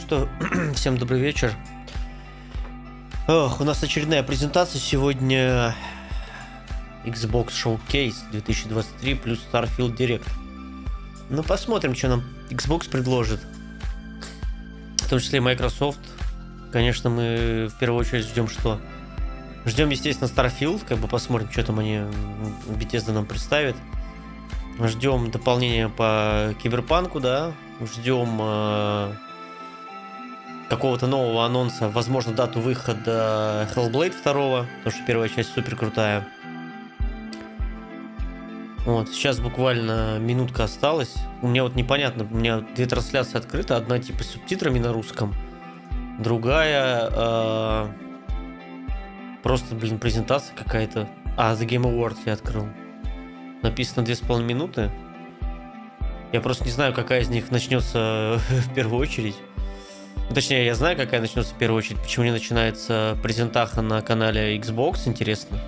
Что, всем добрый вечер. Ох, у нас очередная презентация сегодня. Xbox Showcase 2023 плюс Starfield Direct. Ну, посмотрим, что нам Xbox предложит. В том числе и Microsoft. Конечно, мы в первую очередь ждем что? Ждем, естественно, Starfield. Как бы посмотрим, что там они Bethesda нам представят. Ждем дополнения по Киберпанку, да. Ждем какого-то нового анонса, возможно, дату выхода Hellblade 2, потому что первая часть супер крутая. Вот, сейчас буквально минутка осталась. У меня вот непонятно, у меня две трансляции открыты. Одна типа с субтитрами на русском, другая просто, презентация какая-то. The Game Awards я открыл. Написано 2,5 минуты. Я просто не знаю, какая из них начнется в первую очередь. Точнее, я знаю, какая начнется в первую очередь. Почему не начинается презентаха на канале Xbox, интересно.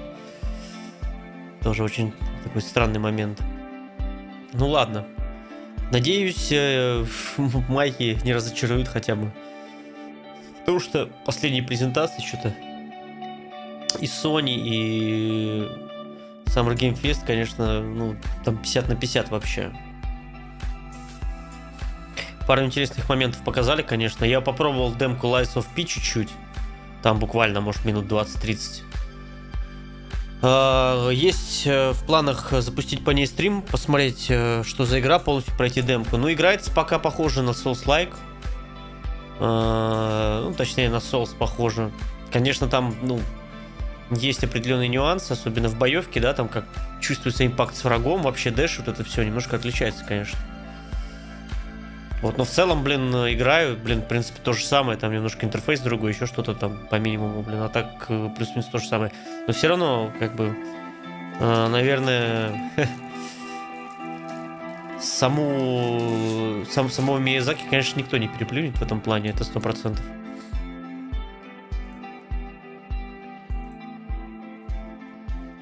Тоже очень такой странный момент. Ну ладно. Надеюсь, майки не разочаруют хотя бы. Потому что последние презентации что-то и Sony, и Summer Game Fest, конечно, ну, там 50 на 50 вообще. Пару интересных моментов показали, конечно. Я попробовал демку Lies of P чуть-чуть. Там буквально, может, минут 20-30. Есть в планах запустить по ней стрим, посмотреть, что за игра, полностью пройти демку. Ну, играется пока похоже на Souls-like. Ну, точнее, на Souls похоже. Конечно, там, есть определенные нюансы, особенно в боевке, да, там как чувствуется импакт с врагом, вообще дэш, вот это все немножко отличается, конечно. Вот, но в целом, играю, в принципе, то же самое, там немножко интерфейс другой, еще что-то там по минимуму, а так плюс-минус то же самое. Но все равно, наверное, самого Миязаки, конечно, никто не переплюнет в этом плане, это 100%.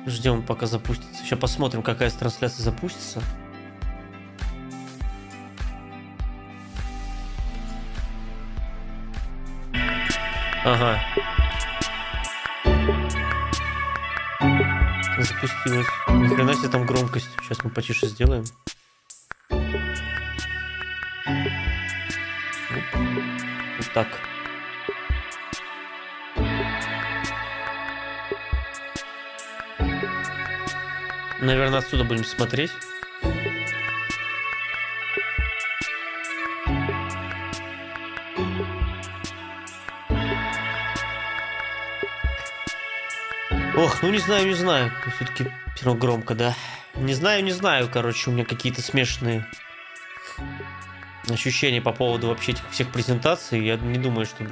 Ждем, пока запустится. Сейчас посмотрим, какая трансляция запустится. Ага. Запустилась. Ни хрена себе там громкость. Сейчас мы потише сделаем. Вот так. Наверное, отсюда будем смотреть. Ох, не знаю. Все-таки все равно громко, да. Не знаю, короче, у меня какие-то смешанные ощущения по поводу вообще этих всех презентаций. Я не думаю, что,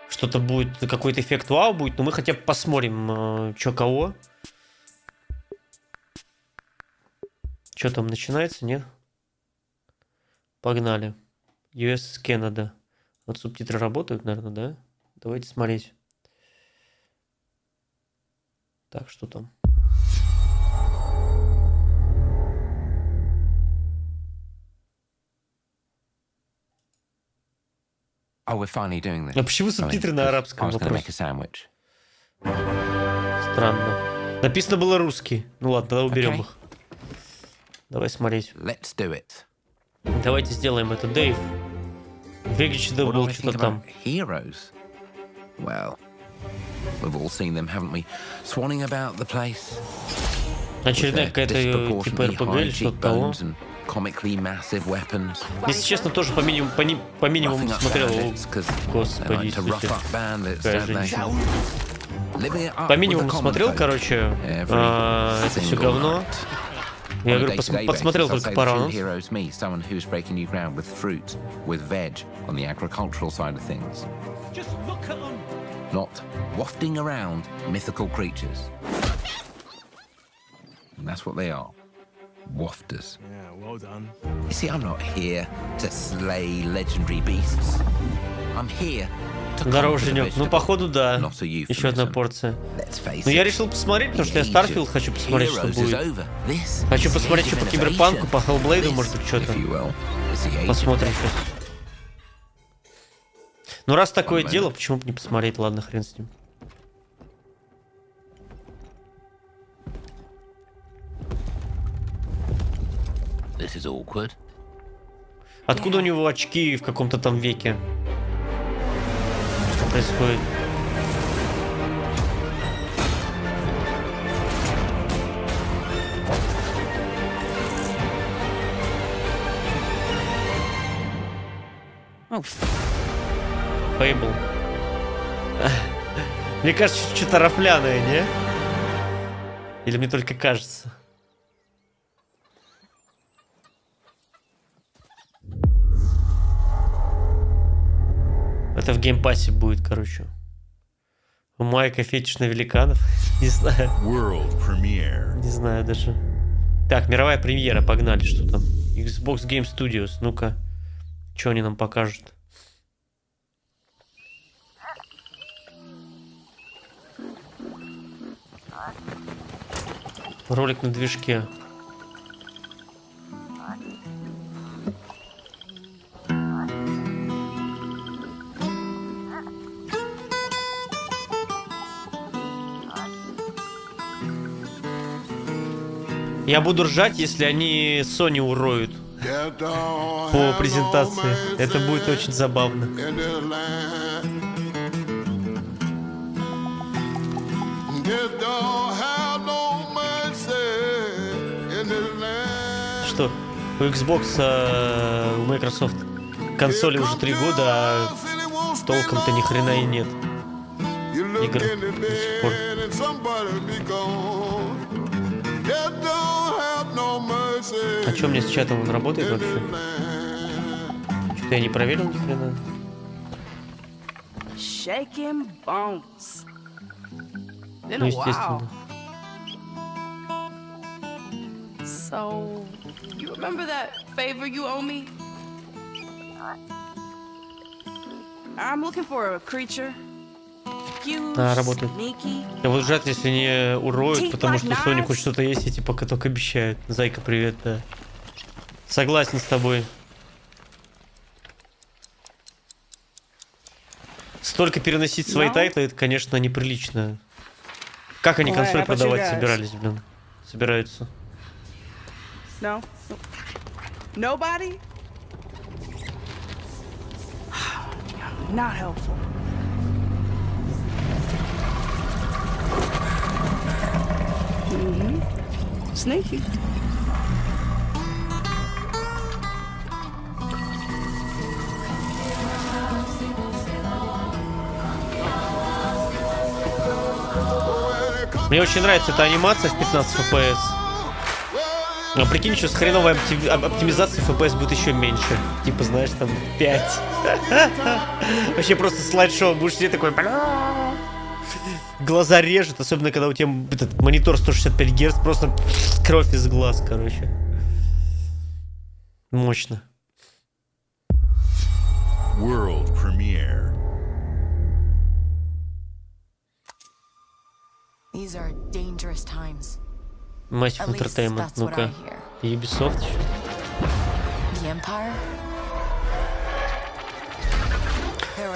что-то будет, какой-то эффект вау будет, но мы хотя бы посмотрим, что кого. Что там начинается, нет? Погнали. US Canada. Вот субтитры работают, наверное, да? Давайте смотреть. Так, что там? Oh, we're finally doing this. А почему субтитры на арабском? Вопрос. Странно. Написано было русский. Ну ладно, тогда уберем их. Давай смотреть. Let's do it. Давайте сделаем это. Дэйв. Выглядит, да, был что-то там. Heroes. Well, we've all seen them, haven't we? Swanning about the place. Очередная какая-то типа РПГ или что-то того. Если честно, тоже по минимуму смотрел. Господи, какая женщина. По минимуму смотрел, короче, это все говно. Я говорю, подсмотрел только пару анонсов. Not wafting around mythical creatures. And that's what they are. Wafters. Yeah, well done. You see, I'm not here to slay legendary beasts. I'm here to Здорово, Женек. Ну, походу, да. Еще одна порция. Но я решил посмотреть, потому что я Starfield хочу посмотреть, что будет. Хочу посмотреть, что по Киберпанку, по Hellblade, может быть, что-то. Посмотрим сейчас. Ну раз такое дело, почему бы не посмотреть? Ладно, хрен с ним. This is awkward. Откуда у него очки в каком-то там веке? Что происходит? Фейбл. Мне кажется, что-то рафляное, не? Или мне только кажется? Это в геймпассе будет, короче. Майка фетиш на великанов. Не знаю. Не знаю даже. Так, мировая премьера, погнали, что там? Xbox Game Studios, ну-ка. Что они нам покажут? Ролик на движке. Я буду ржать, если они Sony уроют по презентации. Это будет очень забавно. Что? У Xbox, у Microsoft консоли уже 3 года, а толком-то ни хрена и нет игр до сих пор. А что у меня с чатом, он работает вообще? Что-то я не проверил ни хрена. Ну, естественно. So, you remember that favor you owe me? I'm looking for a creature. Да, работает. Я буду жать, если не уроют, потому что Sony хоть что-то есть, эти пока только обещают. Зайка, привет, да. Согласен с тобой. Столько переносить свои тайтлы, это, конечно, неприлично. Как они консоль продавать собирались, блин? Собираются. No. Nobody? Not helpful. Sneaky. Мне очень нравится эта анимация в 15 FPS. А прикинь, что с хреновой оптимизацией FPS будет еще меньше. Типа, знаешь, там 5. Вообще просто слайд-шоу. Будешь сидеть такой... Глаза режет, особенно когда у тебя этот монитор 165 Гц, просто кровь из глаз, короче. Мощно. World premiere. These are dangerous times. Massive Entertainment, ну-ка. Ubisoft еще. The Empire?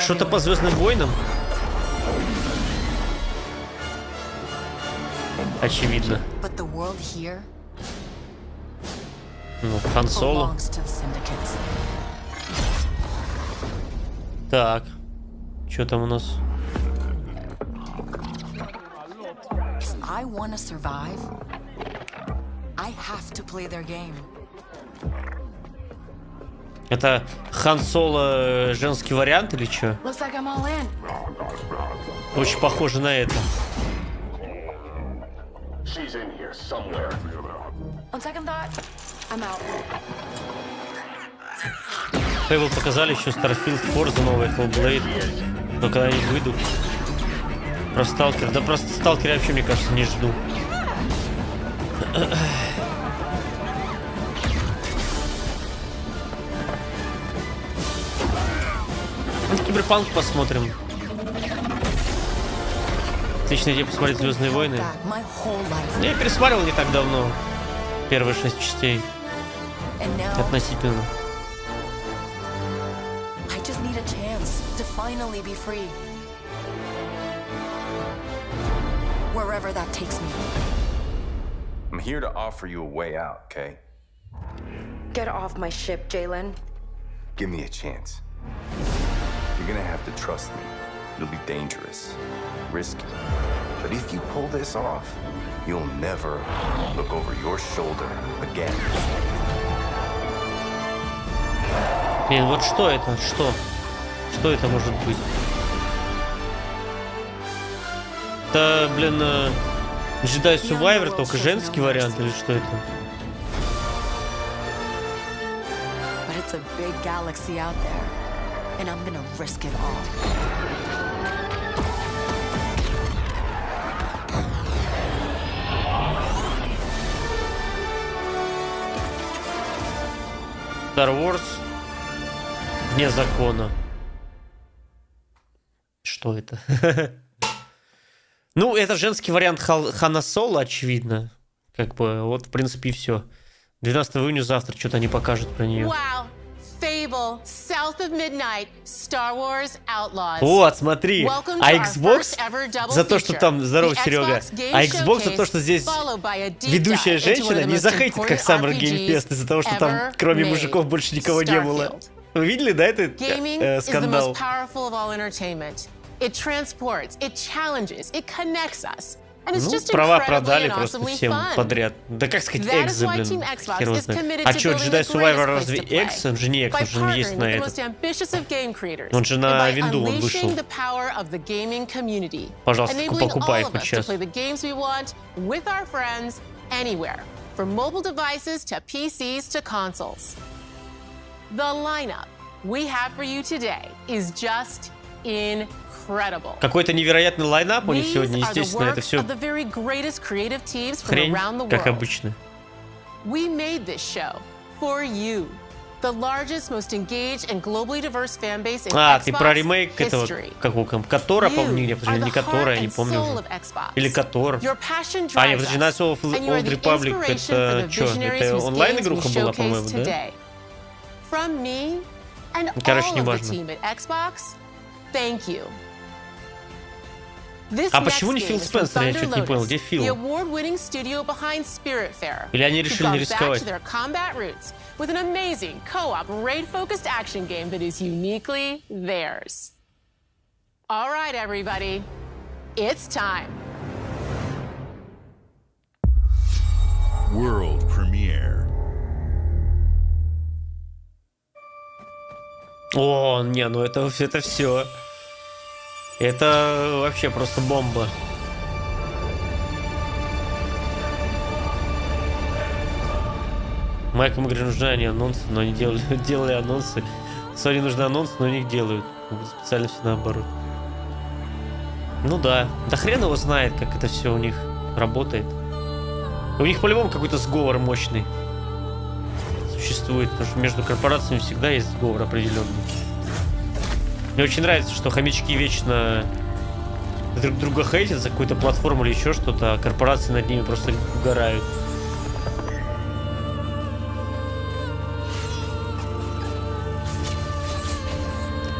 Что-то по Звездным войнам? Очевидно. But the world here Ну, Хан Соло. belongs to the syndicates. Так. Что там у нас? If I want to survive, I have to play their game. Это Хан Соло женский вариант или что? Looks like I'm all in. Очень похоже на это. On second thought, I'm out. Fable показали еще Starfield, Forza новый, Hellblade. Но когда они выйдут. Про Сталкер. Да просто Сталкер я вообще, мне кажется, не жду. Киберпанк посмотрим. Отличная идея посмотреть «Звездные войны». Я пересматривал не так давно. Первые 6 частей. Относительно. finally be free. Wherever that takes me. I'm here to offer you a way out, okay? Get off my ship, Jalen. Give me a chance. You're gonna have to trust me. It'll be dangerous, risky. But if you pull this off, you'll never look over your shoulder again. Блин, вот что это? Что? Что это может быть? Это, блин, Jedi Survivor, только женский вариант или что это? But it's a big galaxy out there, and I'm gonna risk it all. Star Wars вне закона. Что это? Ну, это женский вариант Хана Соло, очевидно. Как бы, вот, в принципе, и все. 12 июня завтра что-то они покажут про нее. Wow. Fable, South of Midnight, Star Wars Outlaws. Вот, смотри. Welcome А to our Xbox first ever double за то, что feature. там, здорово, The Серега. Xbox Game А Xbox за то, Showcase, что здесь followed by a deep ведущая dive into one of женщина the не most захейтит, как important Summer Game Fest, из-за того, что там ever кроме made, мужиков больше никого не было. Starfield. Вы видели, да, этот Gaming is the скандал? most powerful of all entertainment. It transports, it challenges, it connects us. And it's Ну, just права incredibly продали and просто awesomely всем fun. подряд. Да как сказать, That is экзо, why блин. Team Xbox Хер его is знает. committed А to что, building Jedi the Survivor greatest разве place to play X? Он же не X, by он же не есть partnering на with the этот. most ambitious of game creators, Он же на and by винду он вышел. unleashing the power of the gaming community, Пожалуйста, enabling покупай all of хоть us to сейчас. play the games we want with our friends anywhere, from mobile devices to PCs to consoles. The lineup we have for you today is just incredible. Какой-то невероятный лайнап у них These сегодня, are the естественно, это work все of the very greatest creative teams from хрень, around the как world. обычно. We made this show for you. The largest, most engaged and globally diverse fan base in А, Xbox ты про ремейк этого, history. как у Комп, Котора, You по-моему, are не the Котора, я heart не and помню soul уже. of Xbox. Или Котор. Your passion А, нет, drives подожди, Knights us, of and you are Old the Republic, inspiration for это the что? visionaries Это whose онлайн-игруха games we была, showcase по-моему, да? today. From me and Короче, all of the неважно. team at Xbox, thank you. This А next почему не game Фил is from Спенсер? Я Thunder что-то не понял, где Lotus, Фил? the award-winning studio behind Spiritfarer, Или они who've решили не gone back рисковать? to their combat roots with an amazing co-op raid-focused action game that is uniquely theirs. All right, everybody, it's time. World premiere. О, не, ну это все. Это вообще просто бомба. Майкам игры нужны они анонсы, но они делали анонсы. Sony нужны анонсы, но они их делают. Специально все наоборот. Ну да. Да хрен его знает, как это все у них работает. У них по-любому какой-то сговор мощный существует, потому что между корпорациями всегда есть сговор определенный. Мне очень нравится, что хомячки вечно друг друга хейтят за какую-то платформу или еще что-то, а корпорации над ними просто угорают.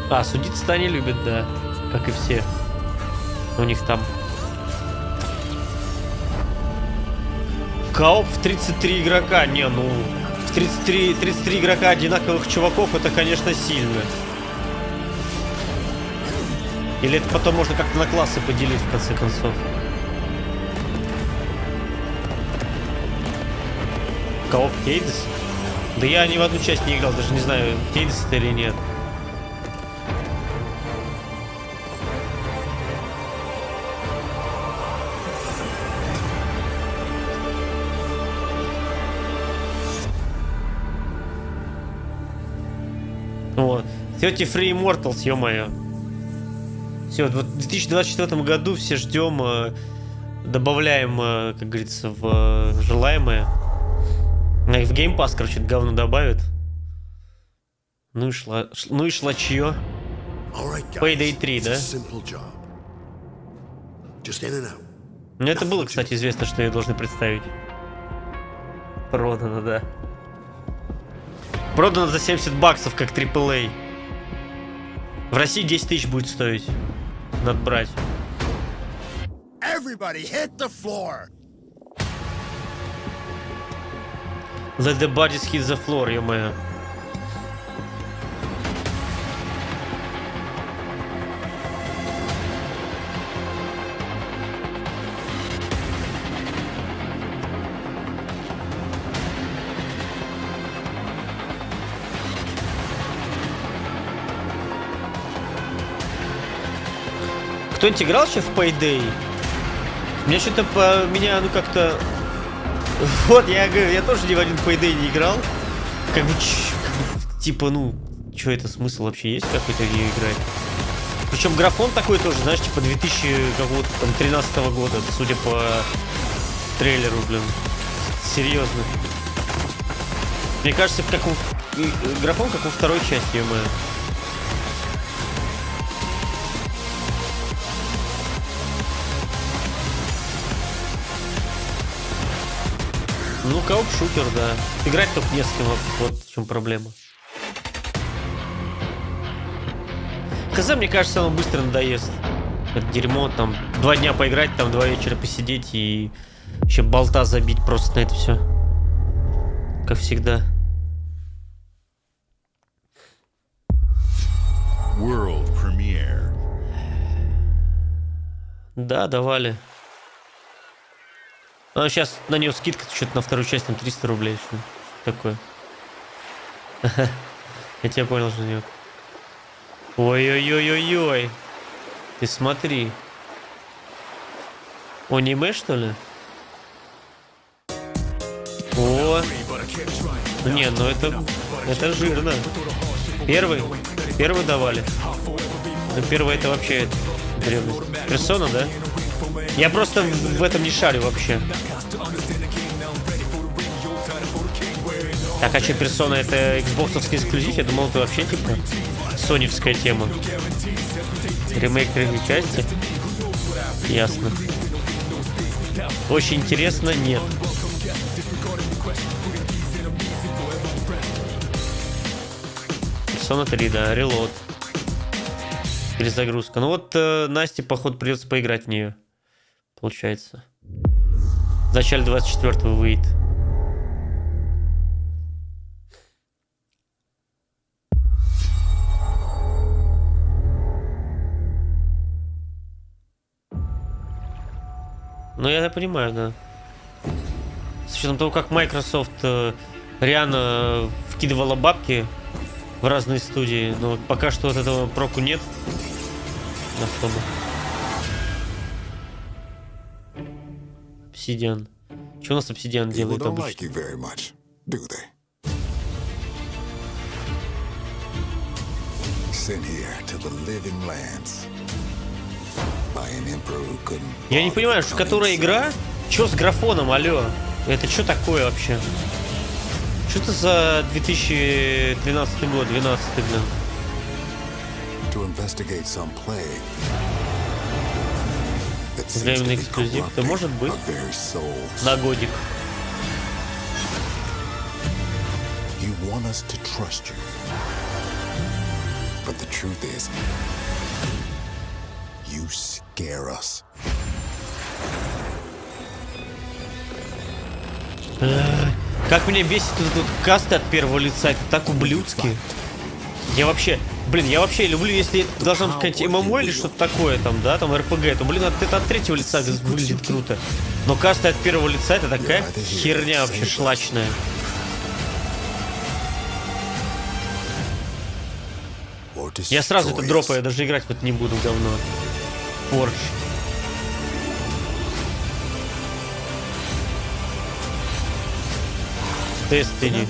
А, судиться-то они любят, да, как и все. У них там кооп в 33 игрока. Не, ну, в 33 игрока одинаковых чуваков, это, конечно, сильно. Или это потом можно как-то на классы поделить, в конце концов. Кооп Хейдес? Да я ни в одну часть не играл, даже не знаю, Хейдес это или нет. Вот. 30 Free Immortals, ё-моё. Все, в 2024 году все ждем, добавляем, как говорится, в желаемое. И в Game Pass, короче, это говно добавят. Ну и шлачье. Payday 3, да? Ну это было, кстати, известно, что ее должны представить. Продано, да. Продано за $70, как AAA. В России 10 тысяч будет стоить. Надо брать. Everybody hit the floor. Let the bodies hit the floor, ё-моё. Кто-нибудь играл еще в Payday? Меня что-то меня, ну как-то... Вот, я говорю, я тоже ни в один Payday не играл. Как бы, типа, ну, что это, смысл вообще есть какой-то в нее играть? Причем графон такой тоже, знаешь, типа 2013 года, судя по трейлеру, блин. Серьезно. Мне кажется, как графон, как у второй части, ё-моё. Ну, кооп-шутер, да. Играть только не с кем, вот в чем проблема. КЗ, мне кажется, оно быстро надоест. Это дерьмо, там, 2 дня поиграть, там, 2 вечера посидеть и еще болта забить просто на это все. Как всегда. World premiere. Да, давали. А сейчас на нее скидка, что-то на вторую часть, там 300 рублей. Что такое? Я тебя понял, Женек. Ой-ой-ой-ой-ой. Ты смотри. Аниме, что ли? О. Не, ну это жирно. Первый давали. Ну, первый это вообще древность. Персона, да? Я просто в этом не шарю вообще. Так, а что, персона это Xbox-овский эксклюзив? Я думал, это вообще типа соневская тема. Ремейк третьей части. Ясно. Очень интересно, нет. Персона 3, да, релот. Перезагрузка. Ну вот Насте, походу, придется поиграть в нее. Получается. В начале 24-го выйдет. Ну, я понимаю, да. С учетом того, как Microsoft реально вкидывала бабки в разные студии, но пока что от этого проку нет. Особо. Обсидиан. Что у нас Обсидиан делает обычно? Я не понимаю, что которая игра? Чё с графоном, алё? Это что такое вообще? Что это за 2013 год, 12, блин? Временный эксклюзив, да может быть. На годик. Как меня бесит тут касты от первого лица, это так ублюдски. Я вообще люблю, если это должна быть какая-то ММО или что-то такое, там, да, там РПГ, то, блин, это от третьего лица выглядит круто. Но касты от первого лица это такая херня вообще шлачная. Я сразу это дропаю, я даже играть в это не буду, говно. Порч. Destiny.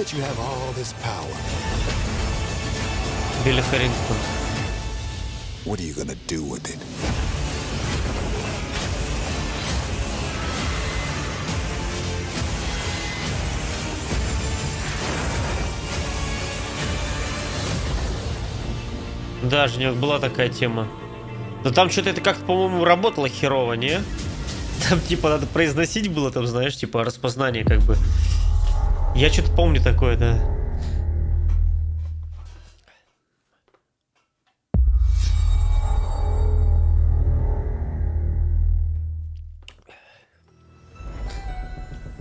Билли Харрингтон. What are you gonna do with it? Да, Женек, была такая тема. Но там что-то это как-то, по-моему, работало херово, не? Там типа надо произносить было, там, знаешь, типа распознание как бы. Я что-то помню такое, да.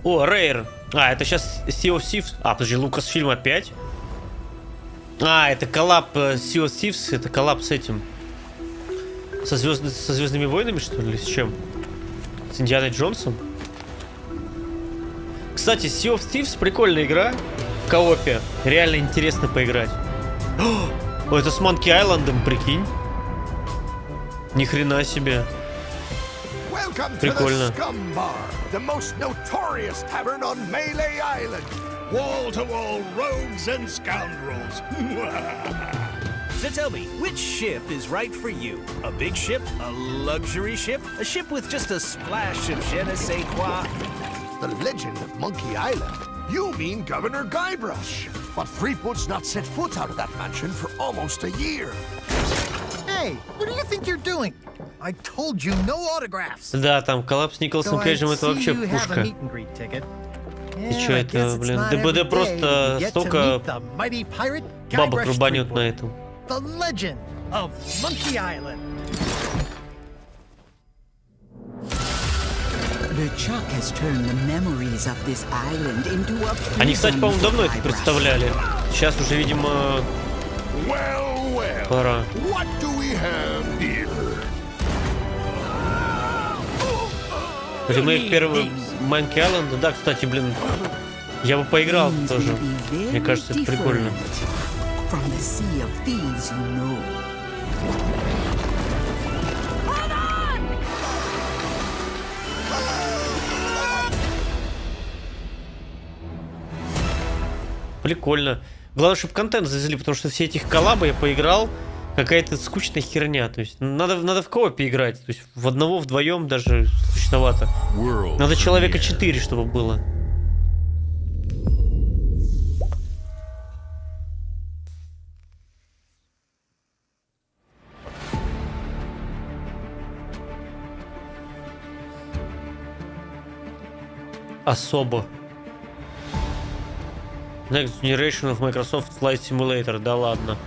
О, Rare. А, это сейчас Sea of Thieves. А, подожди, Lucasfilm опять? А, это коллаб Sea of Thieves. Это коллаб с этим. Со Звездными войнами, что ли? Или с чем? С Индианой Джонсом? Кстати, Sea of Thieves прикольная игра. В коопе. Реально интересно поиграть. О, это с Monkey Island'ом, прикинь. Ни хрена себе. Прикольно. The most notorious tavern on Melee Island. Wall-to-wall rogues and scoundrels. So tell me, which ship is right for you? A big ship? A luxury ship? A ship with just a splash of je ne sais quoi? The legend of Monkey Island. You mean Governor Guybrush. But Threepwood's not set foot out of that mansion for almost a year. Hey, what do you think you're doing? I told you no autographs. Да, там коллаб с Николасом Кейджем, это вообще пушка. И чё это, блин? ДБД просто столько бабок рубанет на этом. The legend of Monkey Island. The Chuck has turned the memories of this island into a prison. Они, кстати, по-моему, давно это представляли. Сейчас уже, видимо, пора. What do we have here? Ремейк первого Monkey Island. Да, кстати, блин, я бы поиграл тоже. Мне кажется, это прикольно. From the sea of thieves, you know. Прикольно. Главное, чтобы контент завезли, потому что все этих коллабы я поиграл, какая-то скучная херня. То есть надо в коопе играть. То есть в одного, вдвоем даже скучновато. Надо человека 4, чтобы было. Особо. Next Generation of Microsoft Flight Simulator. Да ладно.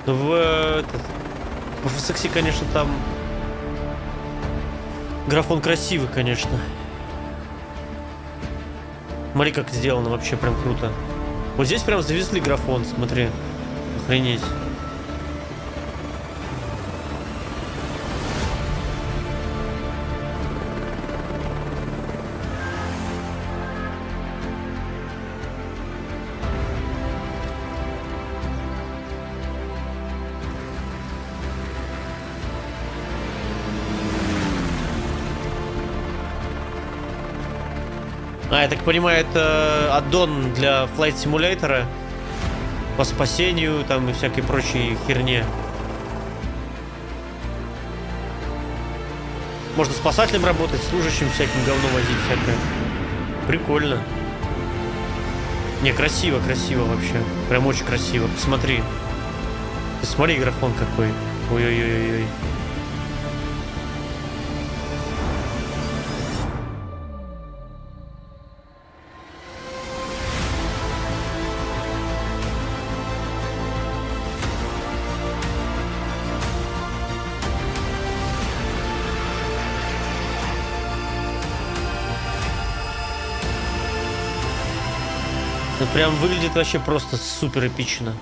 Ну в FSX, конечно, там графон красивый, конечно. Смотри, как сделано, вообще прям круто. Вот здесь прям завезли графон, смотри. Охренеть. А, я так понимаю, это аддон для Flight Simulator по спасению там и всякой прочей херне. Можно спасателем работать, служащим всяким говном возить всякое. Прикольно. Не, красиво, красиво вообще. Прям очень красиво. Посмотри. Ты смотри, графон какой. Ой-ой-ой-ой. Это прям выглядит вообще просто супер эпично.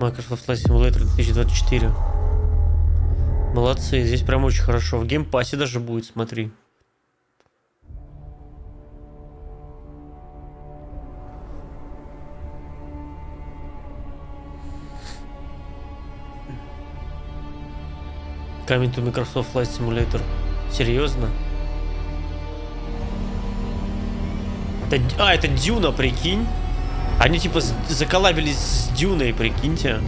Microsoft Flight Simulator 2024. Молодцы, здесь прям очень хорошо. В геймпассе даже будет, смотри. Coming to Microsoft Flight Simulator. Серьезно? Это Дюна, прикинь. Они типа заколлабились с Дюной, прикиньте.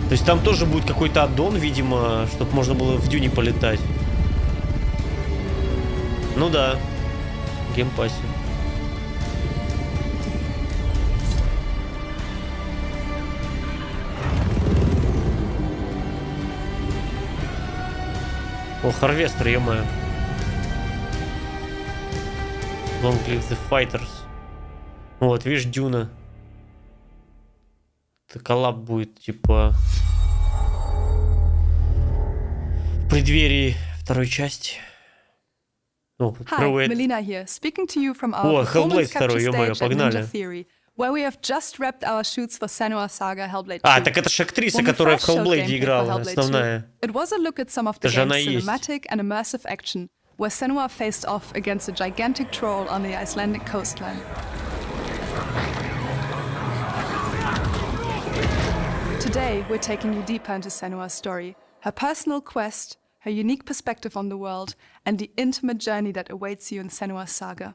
То есть там тоже будет какой-то аддон, видимо, чтобы можно было в Дюне полетать. Ну да. В геймпассе. О, Харвестер, ё-моё. Long live the fighters. Вот, видишь, Дюна. Это коллаб будет, типа... В преддверии второй части. О, Hi, Melina here, speaking to you from our О, Hellblade performance capture 2, ё-моё, stage at погнали. Ninja Theory, where we have just wrapped our shoots for Senua Saga Hellblade 2. А, так это же актриса, When we которая в first showed Hellblade gameplay for играла, Hellblade 2, основная. It was a look at some of the Это же она game's и есть. cinematic and immersive action, where Senua faced off against a gigantic troll on the Icelandic coastline. Today, we're taking you deeper into Senua's story, her personal quest, her unique perspective on the world, and the intimate journey that awaits you in Senua's saga.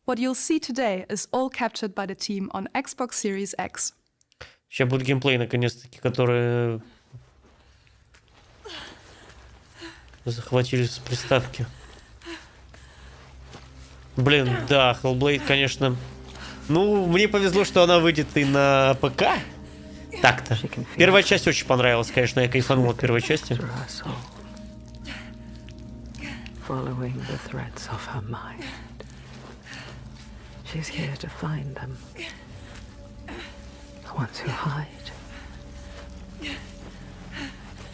What you'll see today is all captured by the team on Xbox Series X. Сейчас будет геймплей, наконец-таки, который захватили с приставки. Блин, да, Hellblade, конечно. Ну, мне повезло, что она выйдет и на ПК. Так-то. Первая часть очень понравилась, конечно, я кайфанул от первой части. Following the threads of her mind. She's here to find them. The ones who hide.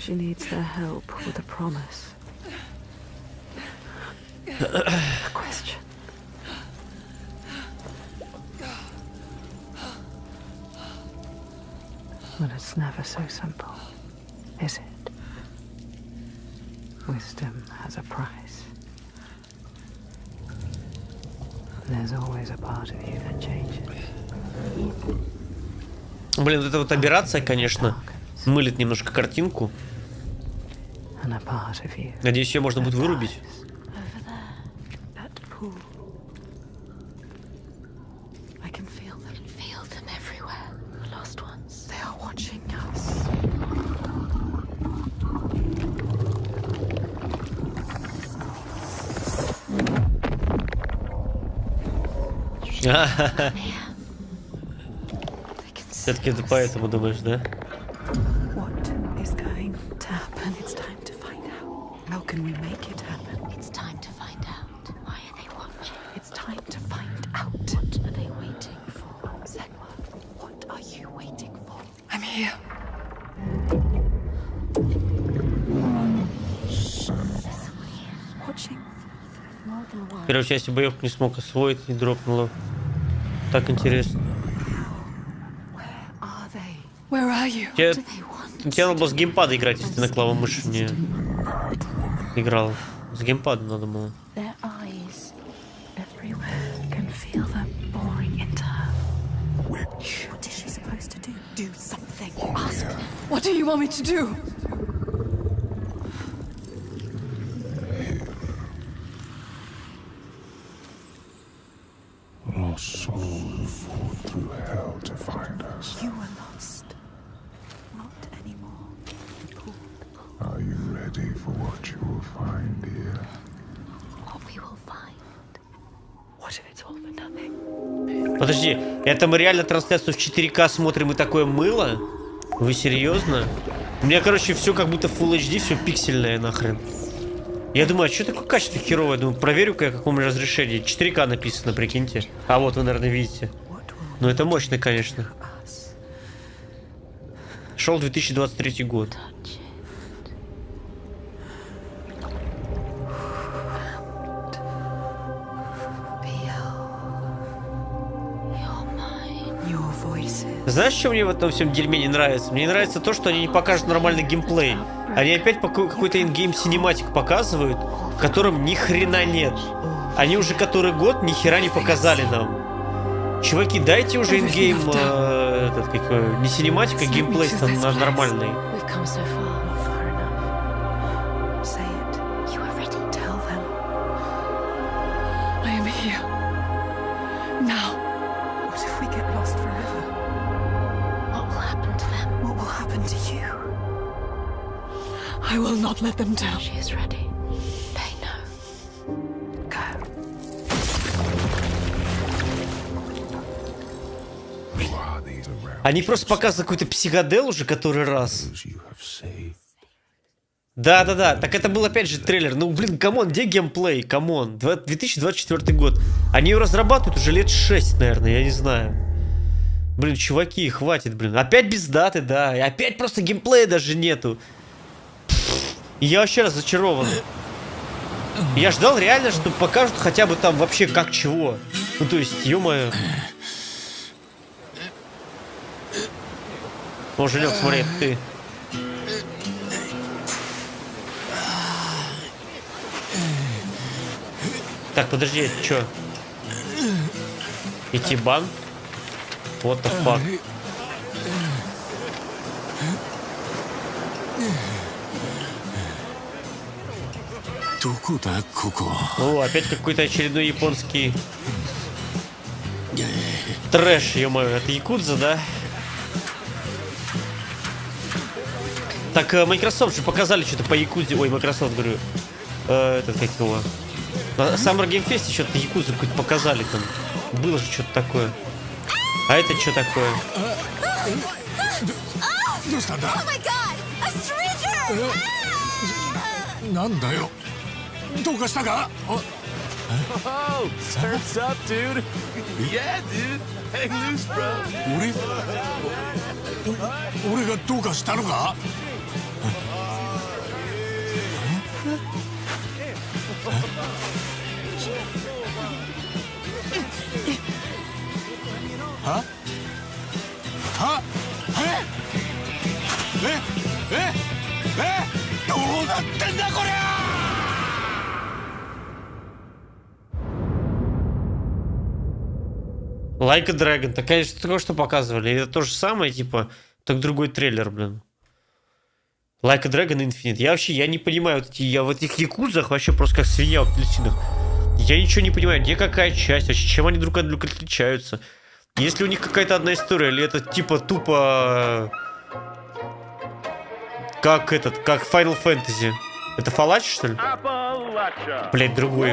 She needs their help with a promise. A question. But it's never so simple, is it? Wisdom has a price. There's always a part of you that changes. Блин, вот эта вот операция, конечно, мылит немножко картинку. And a part of you. Надеюсь, ее можно будет вырубить. Over there, that pool. I can feel them everywhere. The lost ones. They are watching us. Все-таки это поэтому думаешь, да? What is going to happen? It's time to find out. How can we make it happen? It's time to find out. Why are they watching? It's time to find out. What are they waiting for? Senua, what are you waiting for? I'm here. Watching. More than one. В первой части боевку не смог освоить и дропнуло. Так интересно. Where are you? Тебе надо было с геймпада играть, если ты на клавомыши не играл. С геймпада надо было. Their eyes everywhere can feel them boring into her. What is she supposed to do? Do something. Ask them. What do you want me to do? Our souls fought through hell to find us. You were lost. Not anymore. Are you ready for what you will find here? What we will find. What if it's all for nothing? Подожди, это мы реально трансляцию в 4К смотрим и такое мыло? Вы серьезно? У меня, короче, все как будто Full HD, все пиксельное нахрен. Я думаю, а что такое качество херовое? Думаю, проверю-ка я, каком разрешении. 4К написано, прикиньте. А вот вы, наверное, видите. Ну, это мощно, конечно. Шел 2023 год. Знаешь, что мне в этом всем дерьме не нравится? Мне не нравится то, что они не покажут нормальный геймплей. Они опять какой-то ингейм синематик показывают, в котором ни хрена нет. Они уже который год ни хера не показали нам. Чуваки, дайте уже ингейм, этот какой, не синематик, а геймплей нормальный. I will not let them down. She is ready. They know. Go. Они просто показывают какой-то психодел уже который раз. Да-да-да, так это был опять же трейлер. Ну, блин, камон, где геймплей? Камон, 2024 год. Они ее разрабатывают уже лет 6, наверное, я не знаю. Блин, чуваки, хватит, блин. Опять без даты, да. И опять просто геймплея даже нету. Я вообще разочарован. Я ждал реально, что покажут хотя бы там вообще как чего. Ну, то есть, ё-моё. О, Женек, смотри, это ты. Так, подожди, это чё? Идти бан? What the fuck? О, опять какой-то очередной японский трэш, ё-моё. Это якудза, да? Так, Microsoft же показали что-то по якудзе. Ой, Microsoft, говорю. Этот, как его? На Summer Game Fest что-то якудзу какую-то показали там. Было же что-то такое. А это что такое? Oh, surf's up, dude. Yeah, dude. Hang loose, bro. Huh? Huh? Eh? Like a Dragon. Так, конечно, только что показывали. Это то же самое, типа, так другой трейлер, блин. Like a Dragon Infinite. Я не понимаю, я в этих якудзах вообще просто как свинья в апельсинах. Я ничего не понимаю, где какая часть, вообще, чем они друг от друга отличаются. Есть ли у них какая-то одна история, или это типа тупо... Как Final Fantasy. Это Фалач, что ли? Блять, другой.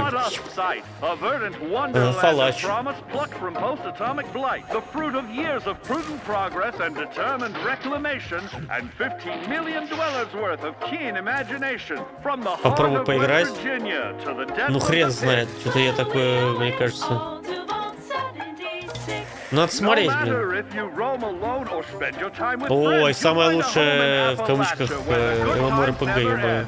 Фалач. Попробуй поиграть. Ну хрен знает. Что-то я такое, мне кажется... Надо смотреть, блин. Ой, самое лучшее в кавычках MMORPG, ё-моё.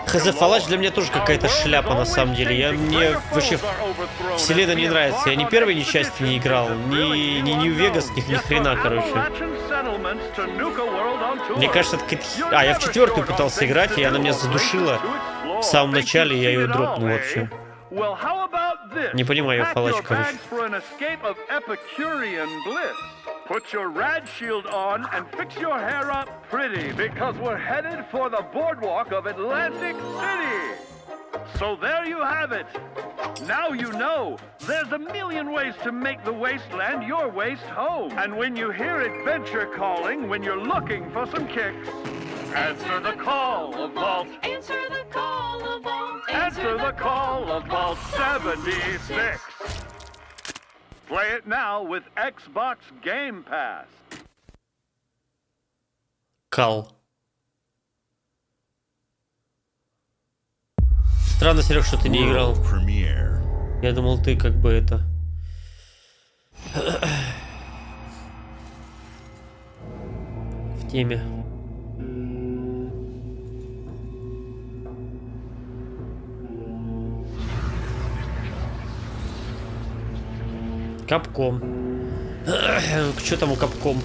ХЗ Фалач для меня тоже какая-то шляпа на самом деле. Мне вообще вселенная не нравится. Я ни первой, ни части не играл. Ни Нью-Вегас, ни хрена, короче. Мне кажется, это какая-то... А, я в 4-ю пытался играть, и она меня задушила. В самом начале я ее дропнул вообще. Не понимаю я Фалач, короче. Put your rad shield on and fix your hair up pretty, because we're headed for the boardwalk of Atlantic City. So there you have it. Now you know. There's a million ways to make the wasteland your waste home. And when you hear adventure calling, when you're looking for some kicks, answer the call of Vault. Answer the call of Vault. Answer the call of Vault 76. Play it now with Xbox Game Pass. Кал. Странно, Серег, что ты не играл. Я думал, ты как бы это... в теме. Капком. Что там у Капком?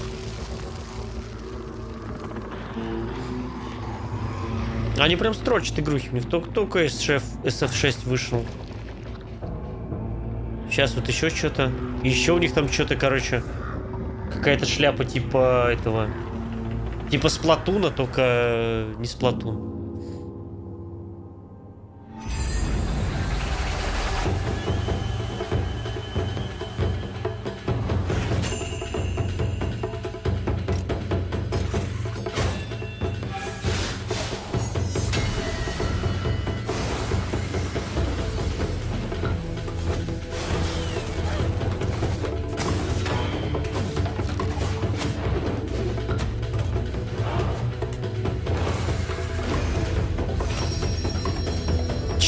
Они прям строчат игрухи. У них только SF6 вышел. Сейчас вот еще что-то. Еще у них там что-то, короче, какая-то шляпа типа этого. Типа Сплатуна, только не Сплатун.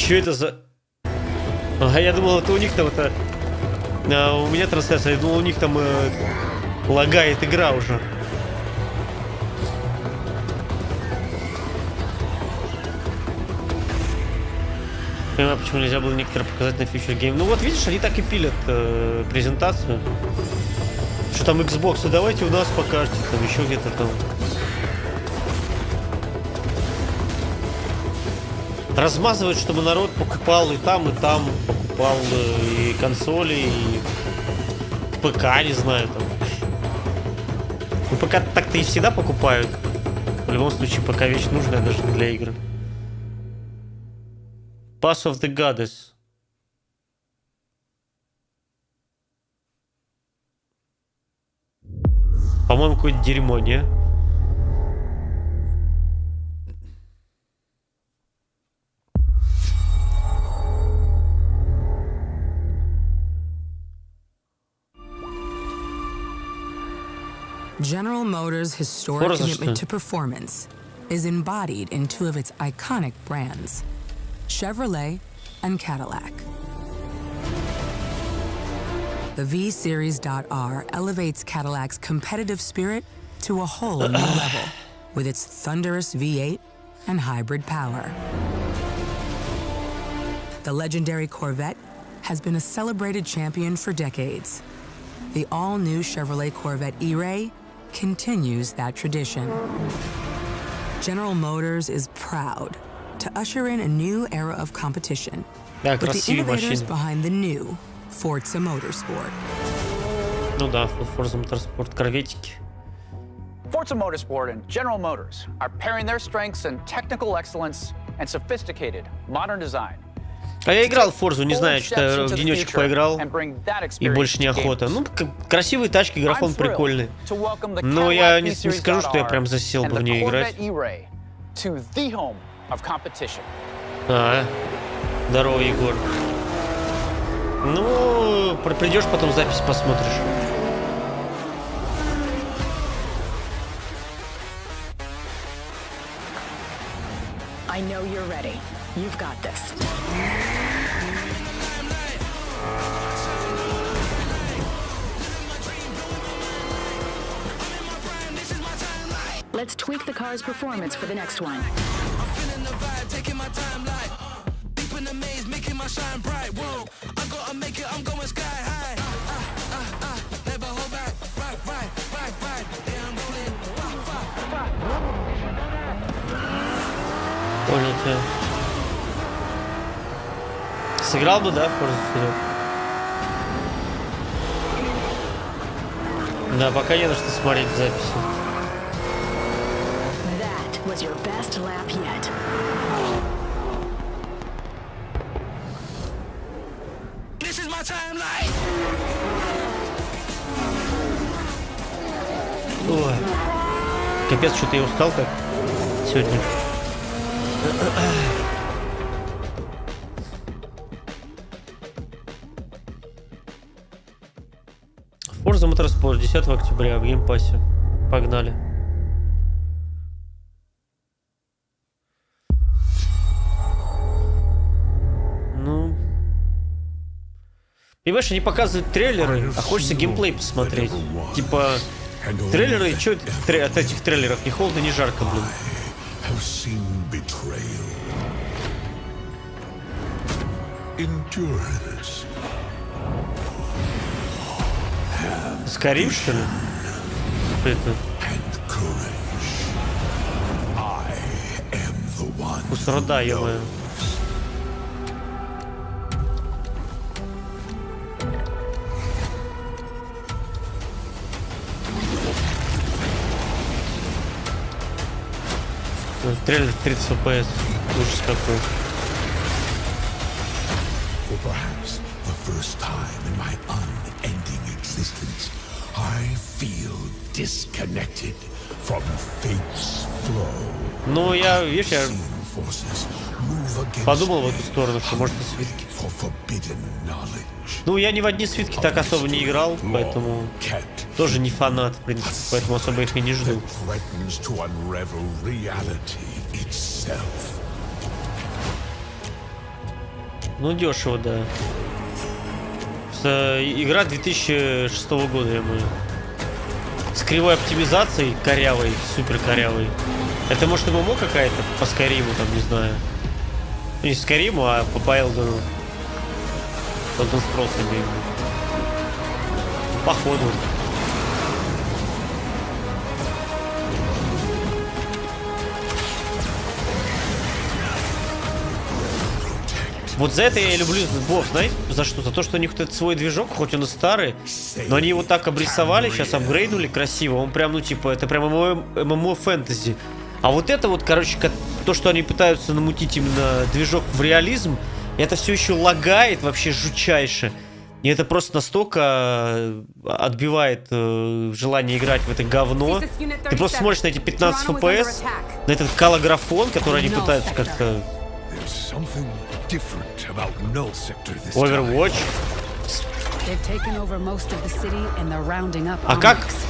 Че это за... Ага, я думал, это у них там это... у меня трансляция, я думал, у них там лагает игра уже. Не понимаю, почему нельзя было некоторые показать на фьючер гейм. Ну вот видишь, они так и пилят презентацию. Что там Xbox, давайте у нас покажете, там еще где-то там. Размазывают, чтобы народ покупал и там покупал и консоли, и ПК, не знаю там. Ну ПК так-то и всегда покупают. В любом случае ПК вещь нужная даже для игр. Pass of the Goddess. По-моему, какое-то дерьмо, не? General Motors' historic commitment to performance is embodied in two of its iconic brands, Chevrolet and Cadillac. The V-Series.R elevates Cadillac's competitive spirit to a whole new level with its thunderous V8 and hybrid power. The legendary Corvette has been a celebrated champion for decades. The all-new Chevrolet Corvette E-Ray continues that tradition. General Motors is proud to usher in a new era of competition with the innovators behind the new Forza Motorsport. Ну да, Forza Motorsport, корветики. Forza Motorsport and General Motors are pairing their strengths in technical excellence and sophisticated modern design. А я играл в Forza, не знаю, что-то денечек поиграл, и больше неохота. Ну, красивые тачки, графон прикольный. Но я не скажу, что я прям засел бы в нее играть. Здорово, Егор. Ну, придешь, потом запись посмотришь. I know you're ready. You've got this. Let's tweak the car's performance for the next one. Понял тебя. Сыграл бы, да, в Forza? Да, пока не на что смотреть в записи. That was your best lap yet. This is my timeline. Ой. Капец, что-то я устал так сегодня. Forza Motorsport 10 октября в геймпассе. Погнали. Ну. Понимаешь, они показывают трейлеры, а хочется геймплей посмотреть. Типа, трейлеры, что от этих трейлеров? Ни холодно, ни жарко, блин. Скорим, что ли? Это... Кусрода, ё-моё. Трейлер 30 FPS. Ужас какой. Ну, я, видишь, я подумал в эту сторону, что может и свитки. Ну, я ни в одни свитки так особо не играл, поэтому тоже не фанат, в принципе, поэтому особо их и не жду. Ну, дешево, да. Игра 2006 года, я думаю. С кривой оптимизацией, корявой, супер корявой. Это может ММО какая-то по Скайриму, там, не знаю. Ну, не Скайриму, а по Элдену. Элден Скроллс, я имею в виду. Походу. Вот за это я и люблю босс, знаете, за что? За то, что у них вот этот свой движок, хоть он и старый, но они его так обрисовали, сейчас апгрейднули красиво, он прям, ну, типа, это прям ММО фэнтези. А вот это вот, короче, то, что они пытаются намутить именно движок в реализм, это все еще лагает вообще жутчайше. И это просто настолько отбивает желание играть в это говно. Ты просто смотришь на эти 15 FPS, на этот калографон, который они пытаются как-то... Overwatch.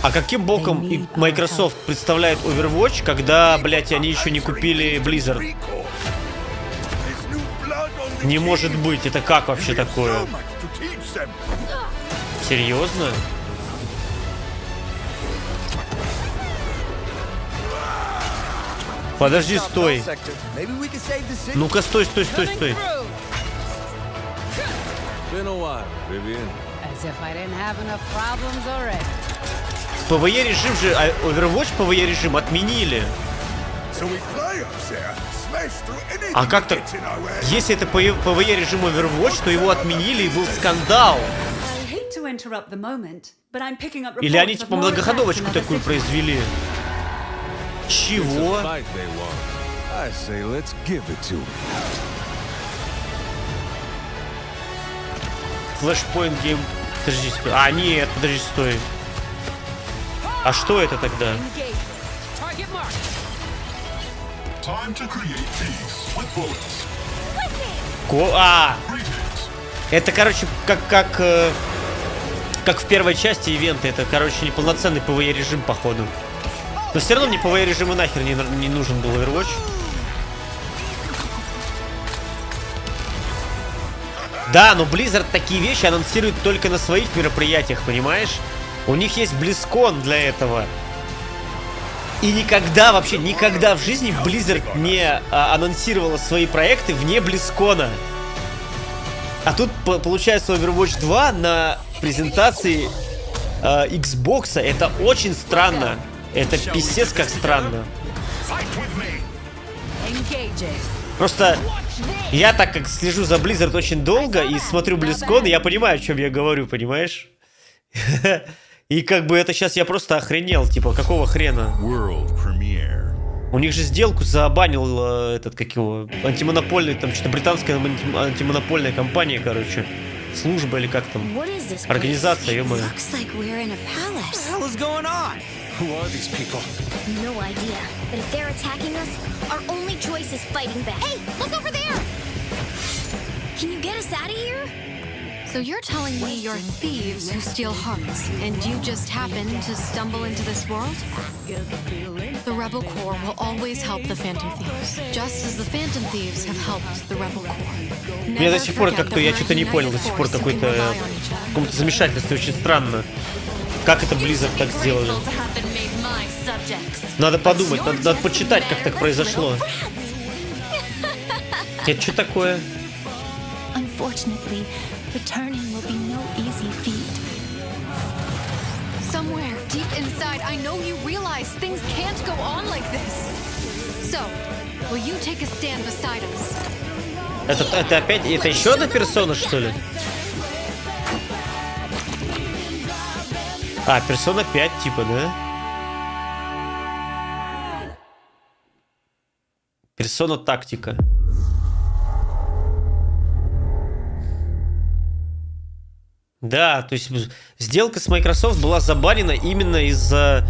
А каким боком Microsoft представляет Overwatch, когда, блять, они еще не купили Blizzard? Не может быть, это как вообще такое? Серьезно? Подожди, стой. Ну-ка, стой. ПВЕ режим же, Overwatch ПВЕ режим отменили. А как так? Если это ПВЕ режим Overwatch, то его отменили и был скандал. Или они типа многоходовочку такую произвели. Чего? Flashpoint гейм. Подожди, стой. А, нет, подожди, стой. А что это тогда? Это, короче, как в первой части ивента. Это, короче, неполноценный ПВЕ режим, походу. Но все равно мне ПВЕ режим и нахер не нужен был Overwatch. Да, но Blizzard такие вещи анонсирует только на своих мероприятиях, понимаешь? У них есть BlizzCon для этого. И никогда, вообще никогда в жизни Blizzard не анонсировала свои проекты вне BlizzCon. А тут получается Overwatch 2 на презентации Xbox. Это очень странно. Это пиздец как странно. Просто я так как слежу за Blizzard очень долго и смотрю BlizzCon, я понимаю, о чем я говорю, понимаешь? И как бы это сейчас я просто охренел, типа, какого хрена? У них же сделку забанил этот, как его, антимонопольный, там что-то британская антимонопольная компания, короче. Служба или как там? Организация, ё-моё. Who are these people? No idea. But if they're attacking us, our only choice is fighting back. Hey, look over there! Can you get us out of here? So you're telling me you're thieves who steal hearts, and you just happened to stumble into this world? The Rebel Corps will always help the Phantom Thieves, just as the Phantom Thieves have helped the Rebel Corps. Мне до сих пор как-то, я что-то не понял, до сих пор какое-то замешательство, очень странно. Как это Blizzard так сделали? Надо подумать, надо почитать, как так произошло. Это что такое? Somewhere deep inside, I know you realize things can't go on like this. So, will you take a stand beside us? Это опять, это еще одна персона, что ли? А, персона 5, типа, да? Персона тактика. Да, то есть сделка с Microsoft была забанена именно из-за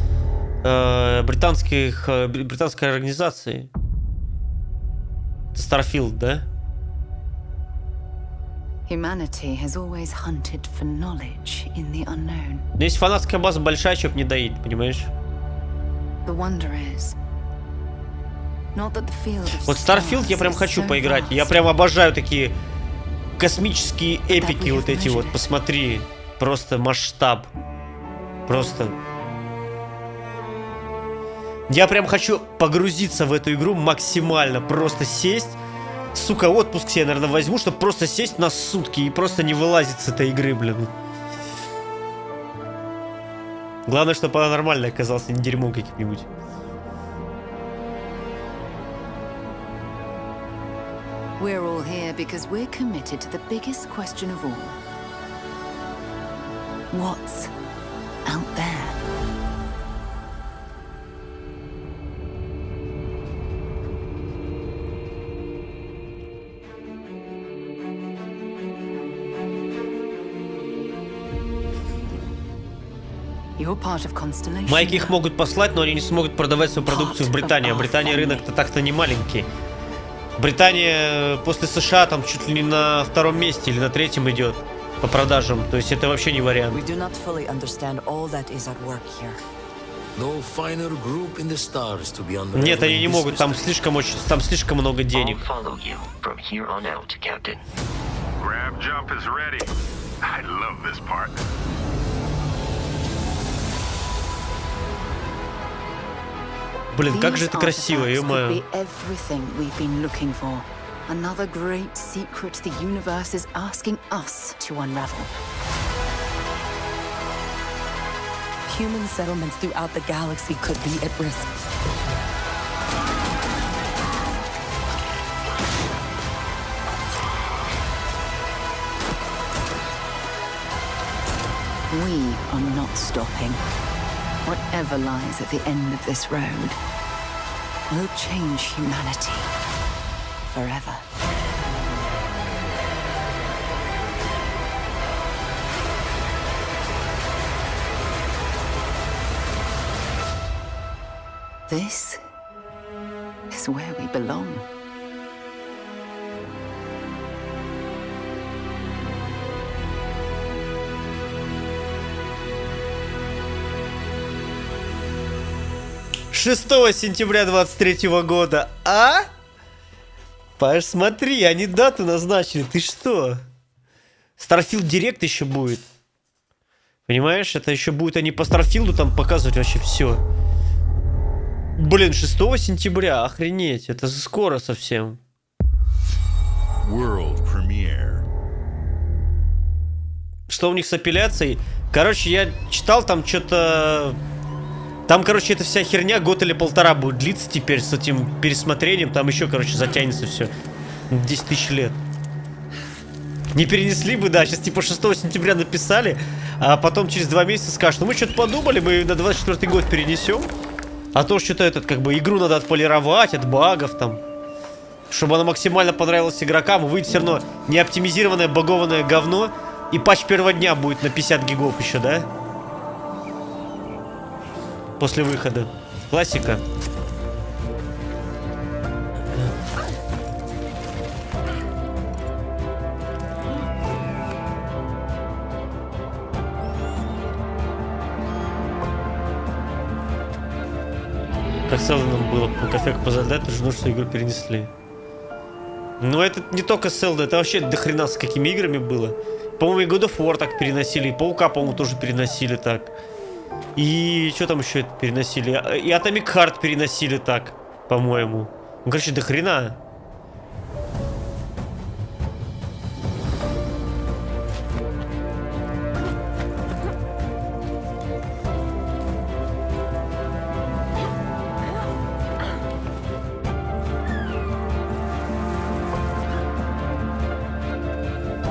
британской организации. Starfield, да? Humanity has always hunted for knowledge in the unknown. Но есть фанатская база большая, чтоб не доить, понимаешь? The wonder is not that the field of вот Starfield я прям хочу поиграть. Я прям обожаю такие космические эпики вот эти вот, посмотри. Просто масштаб. Просто. Я прям хочу погрузиться в эту игру максимально. Просто сесть. Сука, отпуск себе, наверное, возьму, чтобы просто сесть на сутки и просто не вылазить с этой игры, блин. Главное, чтобы она нормальная оказалась, не дерьмом каким-нибудь. We're all here because we're committed to the biggest question of all. What's out there? Майки их могут послать, но они не смогут продавать свою продукцию в Британии. А Британия рынок-то так-то не маленький. Британия после США там чуть ли не на втором месте или на третьем идет по продажам. То есть это вообще не вариант. Нет, они не могут. Там слишком много денег. Блин, как же это красиво, ё-моё. Another great secret the universe is asking us to unravel. Human settlements throughout the galaxy could be at risk. We are not stopping. Whatever lies at the end of this road will change humanity forever. This is where we belong. «6 сентября 23 года, а? Паш, смотри, они дату назначили, ты что? Starfield Direct еще будет. Понимаешь, это еще будет, они по Starfield'у там показывать вообще все. Блин, 6 сентября, охренеть, это скоро совсем. World Premiere. Что у них с апелляцией? Короче, я читал там что-то... Там, короче, эта вся херня год или полтора будет длиться теперь с этим пересмотрением. Там еще, короче, затянется все. 10 тысяч лет. Не перенесли бы, да, сейчас типа 6 сентября написали, а потом через 2 месяца скажут, ну мы что-то подумали, мы на 24 год перенесем. А то что-то этот, как бы, игру надо отполировать от багов там. Чтобы она максимально понравилась игрокам. Выйдет все равно неоптимизированное багованное говно. И патч первого дня будет на 50 гигов еще, да? После выхода. Классика. Как Селдоном было по кофейку позадать, потому что игру перенесли. Но это не только Селдон, это вообще до хрена с какими играми было. По-моему, и God of War так переносили, и Паука, по-моему, тоже переносили так. И что там еще это переносили? И Atomic Heart переносили так, по-моему. Ну, короче, до хрена.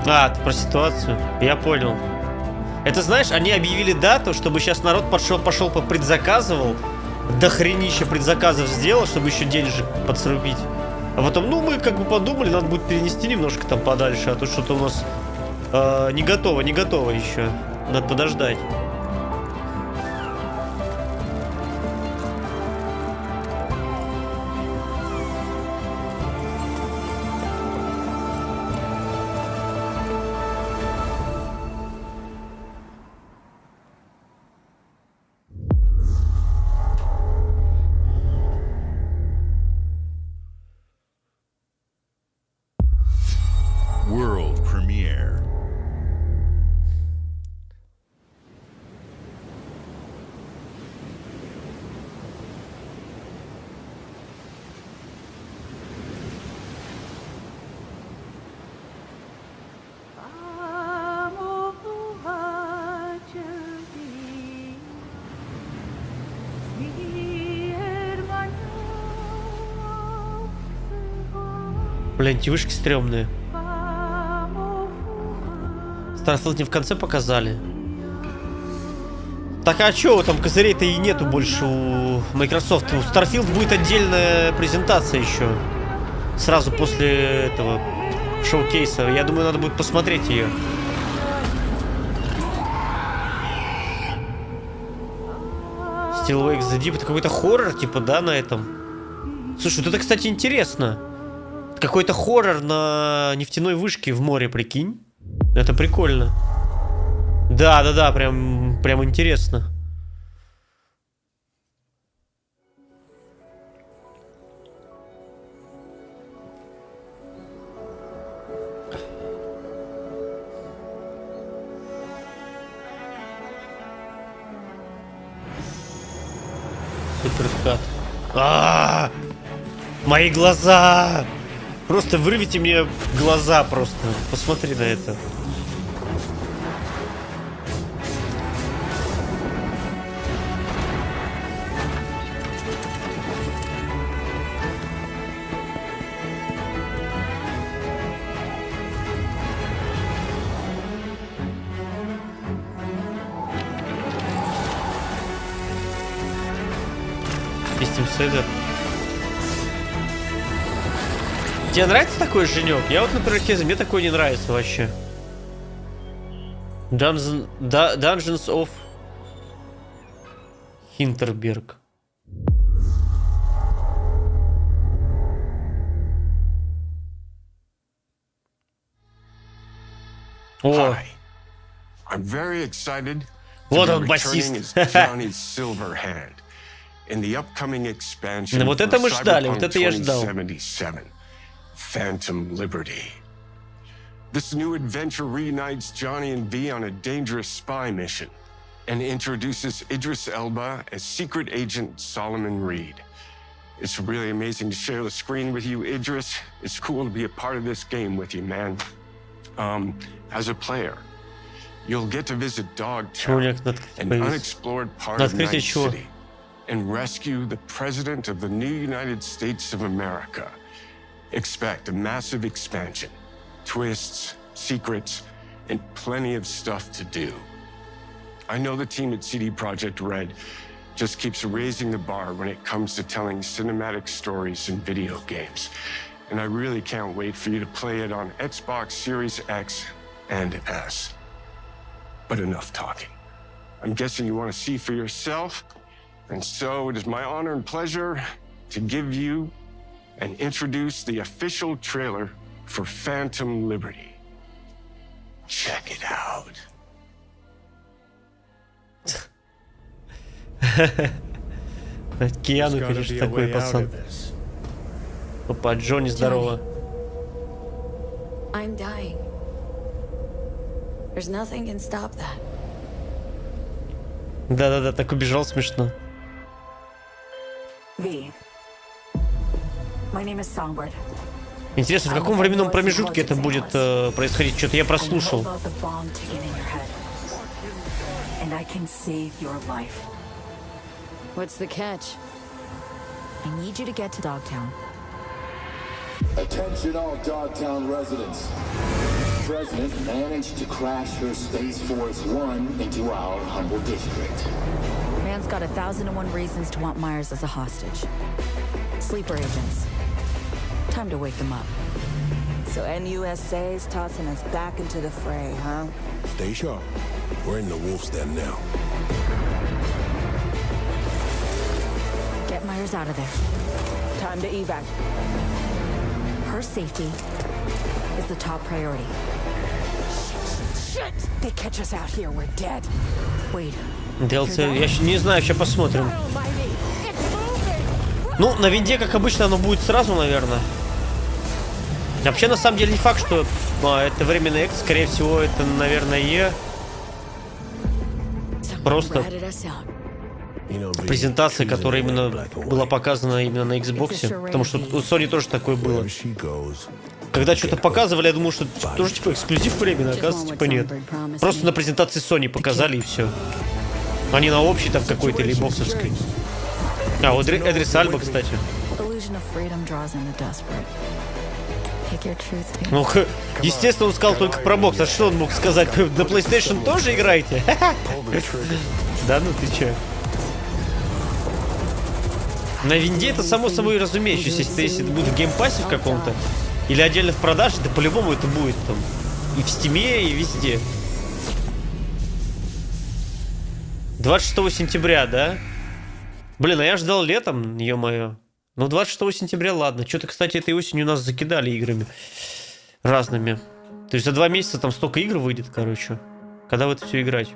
А, ты про ситуацию? Я понял. Это, знаешь, они объявили дату, чтобы сейчас народ пошел попредзаказывал. До хренища предзаказов сделал, чтобы еще денежек подсрубить. А потом, ну, мы как бы подумали, надо будет перенести немножко там подальше, а то что-то у нас не готово еще. Надо подождать. World Premiere. Блин, эти вышки стрёмные. Starfield не в конце показали. Так а чё, там козырей-то и нету больше у Microsoft. У Starfield будет отдельная презентация еще. Сразу после этого шоу-кейса. Я думаю, надо будет посмотреть ее. Still Wakes the Deep. Это какой-то хоррор, типа, да, на этом? Слушай, вот это, кстати, интересно. Какой-то хоррор на нефтяной вышке в море, прикинь. Это прикольно. Да, прям интересно. Суперкат. Мои глаза! Просто вырвите мне глаза просто. Посмотри на это. Седер. Тебе нравится такой женек? Я вот, например, Кеза, мне такой не нравится вообще. Dungeons of Hinterberg. О! I'm very excited. Вот он, басист. In the upcoming expansion вот это мы ждали, вот это я ждал. Phantom Liberty. This new adventure reunites Johnny and V on a dangerous spy mission and introduces Idris Elba as secret agent Solomon Reed. It's really amazing to share the screen with you, Idris. It's cool to be a part of this game with you, man. As a player, you'll get to visit Dogtown, an unexplored part of Night City, and rescue the President of the new United States of America. Expect a massive expansion, twists, secrets, and plenty of stuff to do. I know the team at CD Projekt Red just keeps raising the bar when it comes to telling cinematic stories in video games, and I really can't wait for you to play it on Xbox Series X and S. But enough talking. I'm guessing you want to see for yourself. And so it is my honor and pleasure to give you and introduce the official trailer for Phantom Liberty. Check it out. Киану, конечно, такой пацан. Опа, Джонни, здорово. I'm dying. There's nothing can stop that. Да, так убежал смешно. Интересно, в каком временном промежутке это будет происходить? Что-то я прослушал. What's the catch? I need you to get to Dogtown. Attention all Dogtown residents. The President managed to crash her Space Force One into our humble district. Man's got 1,001 reasons to want Myers as a hostage. Sleeper agents. Time to wake them up. So NUSA's tossing us back into the fray, huh? Stay sharp. We're in the wolf's den now. Get Myers out of there. Time to evac. Her safety is the top priority. Shit! They catch us out here, we're dead. Wait. DLC, я не знаю, сейчас посмотрим. Ну, на винде, как обычно, оно будет сразу, наверное. Вообще, на самом деле, не факт, что это временный X. Скорее всего, это, наверное, просто презентация, которая именно была показана именно на Xbox. Потому что у Sony тоже такое было. Когда что-то показывали, я думал, что тоже типа эксклюзив временно, оказывается, типа нет. Просто на презентации Sony показали и все. А не на общей там какой-то или боксовской. А, вот Эдрис Альба, кстати. Ну, естественно, он сказал только про бокс. А что он мог сказать? На PlayStation тоже играете? Да ну ты че? На винде это само собой разумеющееся. Если это будет в геймпассе в каком-то или отдельно в продаже, да по-любому это будет там и в стиме, и везде. 26 сентября, да? Блин, а я ждал летом, ё-моё. Ну, 26 сентября, ладно. Что-то, кстати, этой осенью нас закидали играми разными. То есть за 2 месяца там столько игр выйдет, короче. Когда в это все играть?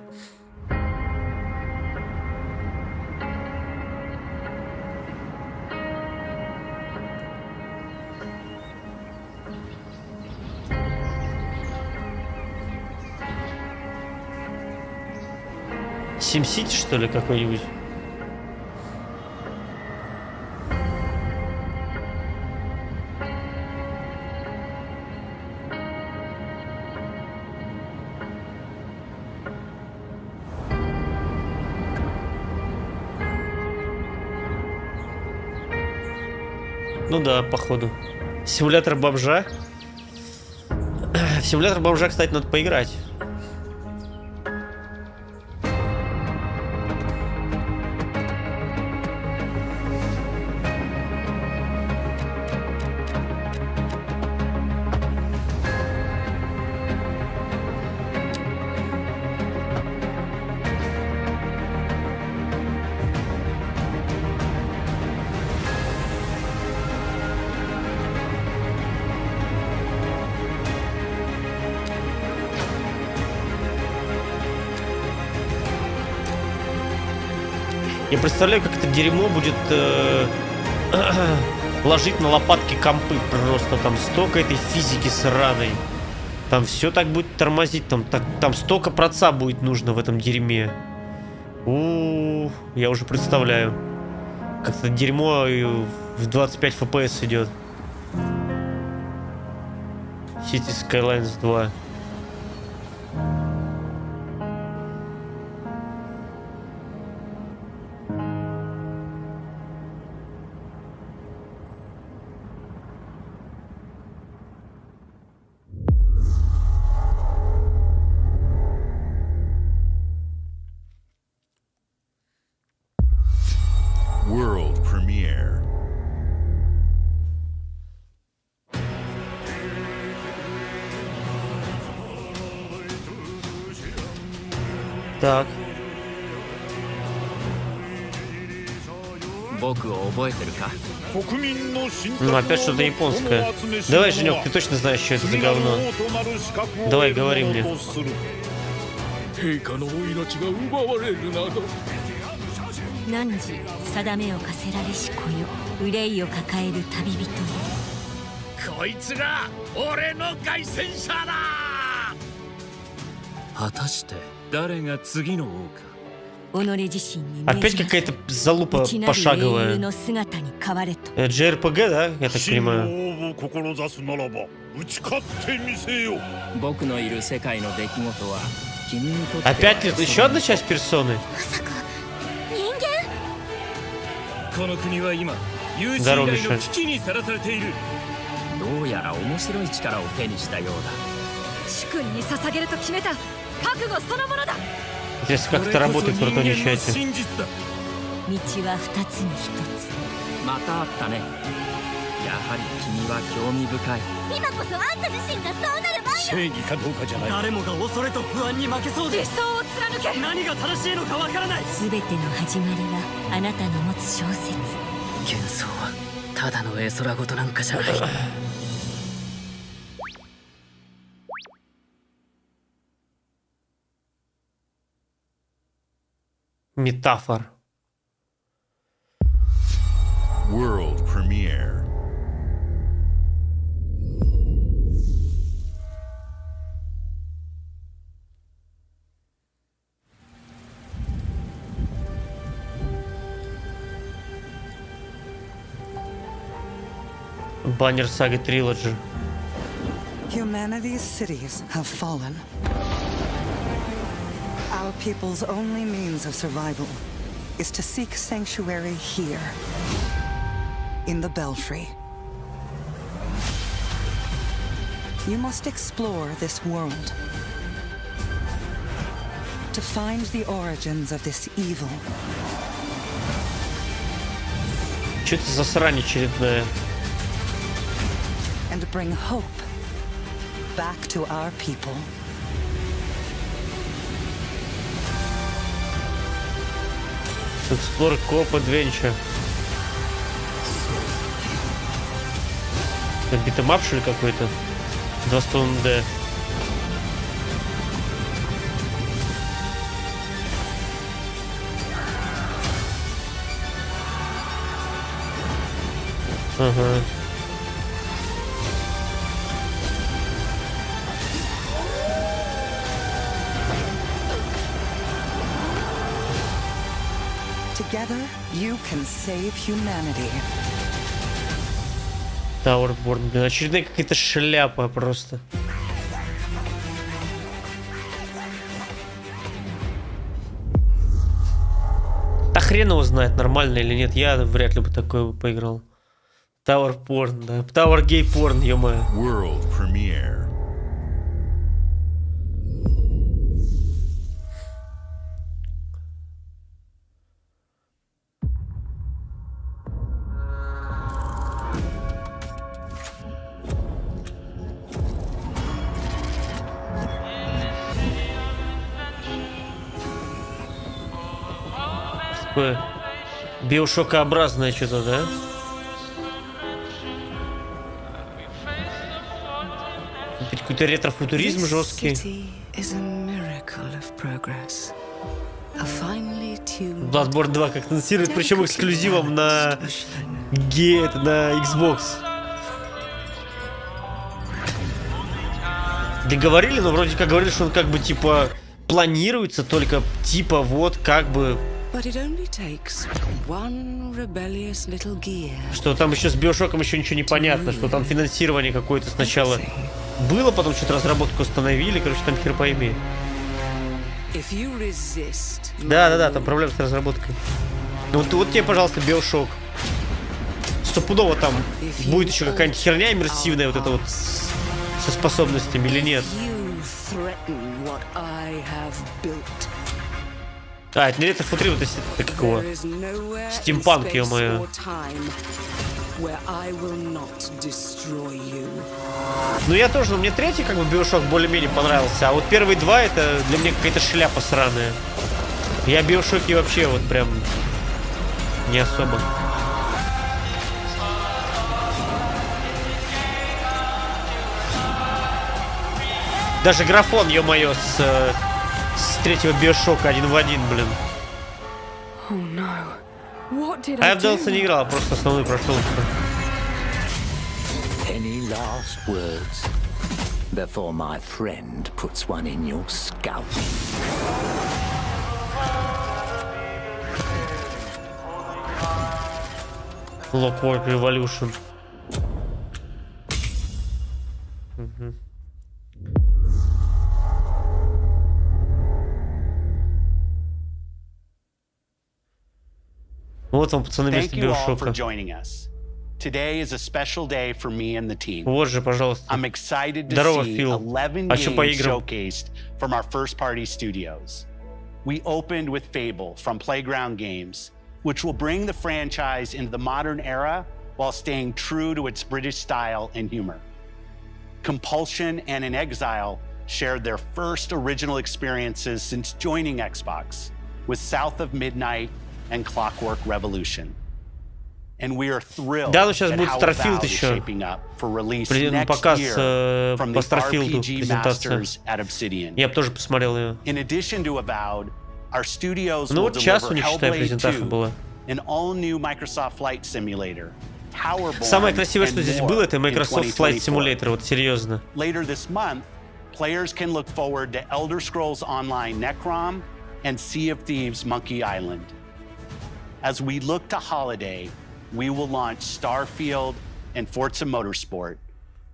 SimCity, что ли, какой-нибудь? Ну да, походу. Симулятор бомжа. В симулятор бомжа, кстати, надо поиграть. Я представляю, как это дерьмо будет ложить на лопатки компы. Просто там столько этой физики сраной. Там все так будет тормозить. Там столько проца будет нужно в этом дерьме. Я уже представляю. Как это дерьмо в 25 FPS идет. City Skylines 2. World premiere. Так. Ну, опять что-то японское. Давай, Женек, ты точно знаешь, что это за говно. Давай, говори мне. Опять какая-то залупа пошаговая. JRPG, да? Я так понимаю. Опять еще одна часть персоны? Здорово, Миша. Интересно, как это работает в протоне чате. Метафор. World premiere. Баннер Сага Trilogy. Humanity's cities have fallen. Our people's only means of survival is to seek sanctuary here, in the Belfry. You must explore this world to find the origins of this evil. Что это за срань очередная? And bring hope back to our people. Explore Coop Adventure. Это битэмап, что ли, какой-то? 2,5D. Ага. Together, you can save humanity. Towerborn, блин, очередная какая-то шляпа просто. Да хрен его знает, нормально или нет, я вряд ли бы такое поиграл. Tower Porn, да. Tower Gay Porn, ё-моё. World Premiere. Такое биошокообразное что-то, да? Какой-то ретро-футуризм жесткий. Bloodborne 2 как анонсирует, причем эксклюзивом на Xbox. Договорили, но вроде как говорили, что он как бы типа планируется, только типа вот как бы... Что там еще с Биошоком еще ничего не понятно, что там финансирование какое-то сначала было, потом что-то разработку остановили, короче, там хер пойми. Да, там проблемы с разработкой. Вот тебе, пожалуйста, Биошок. Стопудово там будет еще какая-нибудь херня иммерсивная, вот это вот со способностями или нет. А, это не ретро-футуризм, это как его? Стимпанк, ё-моё. Ну я тоже, но мне третий как бы Биошок более-менее понравился, а вот первые два это для меня какая-то шляпа сраная. Я Биошоки вообще вот прям не особо. Даже графон, ё-моё, с третьего Биошока один в один, блин. А я в DELL не играл, просто основной прошел. Any last words before my friend puts one in your scalp? Clockwork Revolution. Вот он, пацаны, вместо Биошока. Today is a special day for me and the team. Вот же, пожалуйста. I'm excited to Здорово, see Фил. 11 games showcased from our first-party studios. We opened with Fable from Playground Games, which will bring the franchise into the modern era while staying true to its British style and humor. Compulsion and In Exile shared their first original experiences since joining Xbox with South of Midnight and Clockwork Revolution. And we are thrilled да, ну сейчас at будет how Starfield Valve is еще. shaping up for release next Показ year from по the Starfield RPG презентация. masters at Obsidian. Я бы тоже посмотрел ее. In addition to Avowed, our studios Ну will вот час у deliver них, считай, Hellblade презентация 2, была. an all-new Microsoft Flight Simulator, Towerborn, Самое красивое, что and здесь more было, это in Microsoft Flight 2024. Simulator, вот серьезно. Later this month, players can look forward to Elder Scrolls Online Necrom and Sea of Thieves Monkey Island. As we look to holiday, we will launch Starfield and Forza Motorsport,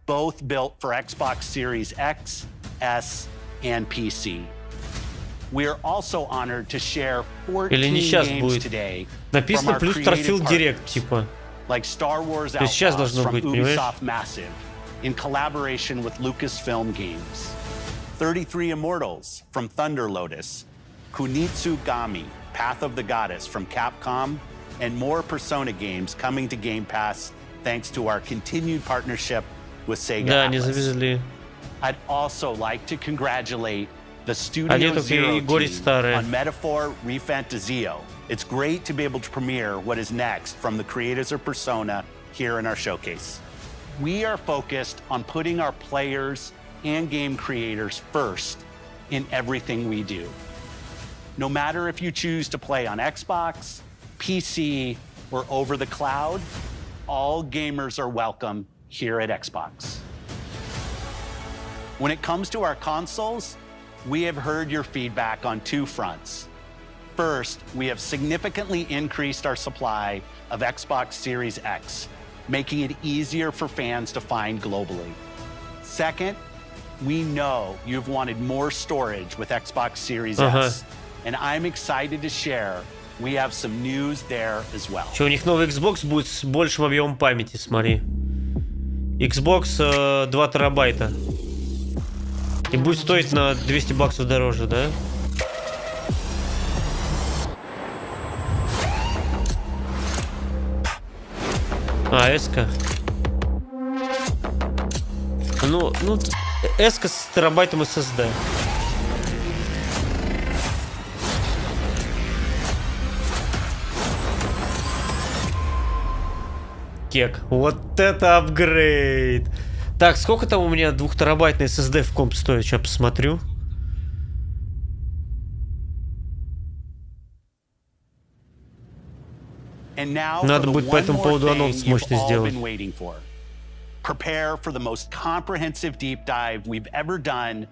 both built for Xbox Series X, S, and PC. We are also honored to share 14 Или не сейчас games будет. today Написано from our плюс creative Starfield partners, Direct, типа. like Star Wars То есть сейчас Outlaws должно from быть, понимаешь? Ubisoft Massive, in collaboration with Lucasfilm Games. 33 Immortals from Thunder Lotus, Kunitsugami, Path of the Goddess from Capcom, and more Persona games coming to Game Pass thanks to our continued partnership with Sega Atlas. I'd also like to congratulate the Studio Zero team on Metaphor Refantazio. It's great to be able to premiere what is next from the creators of Persona here in our showcase. We are focused on putting our players and game creators first in everything we do. No matter if you choose to play on Xbox, PC, or over the cloud, all gamers are welcome here at Xbox. When it comes to our consoles, we have heard your feedback on two fronts. First, we have significantly increased our supply of Xbox Series X, making it easier for fans to find globally. Second, we know you've wanted more storage with Xbox Series S, and I'm excited to share we have some news there as well. Что, у них новый Xbox будет с большим объемом памяти, смотри. Xbox 2 терабайта. И будет стоить на $200 дороже, да? А, S-ка. Ну, S-ка с терабайтом SSD. Кек. Вот это апгрейд. Так, сколько там у меня 2-терабайтный SSD в комп стоит? Сейчас посмотрю. Надо будет по этому поводу анонс мощный сделать. Prepare for the most comprehensive deep dive we've ever done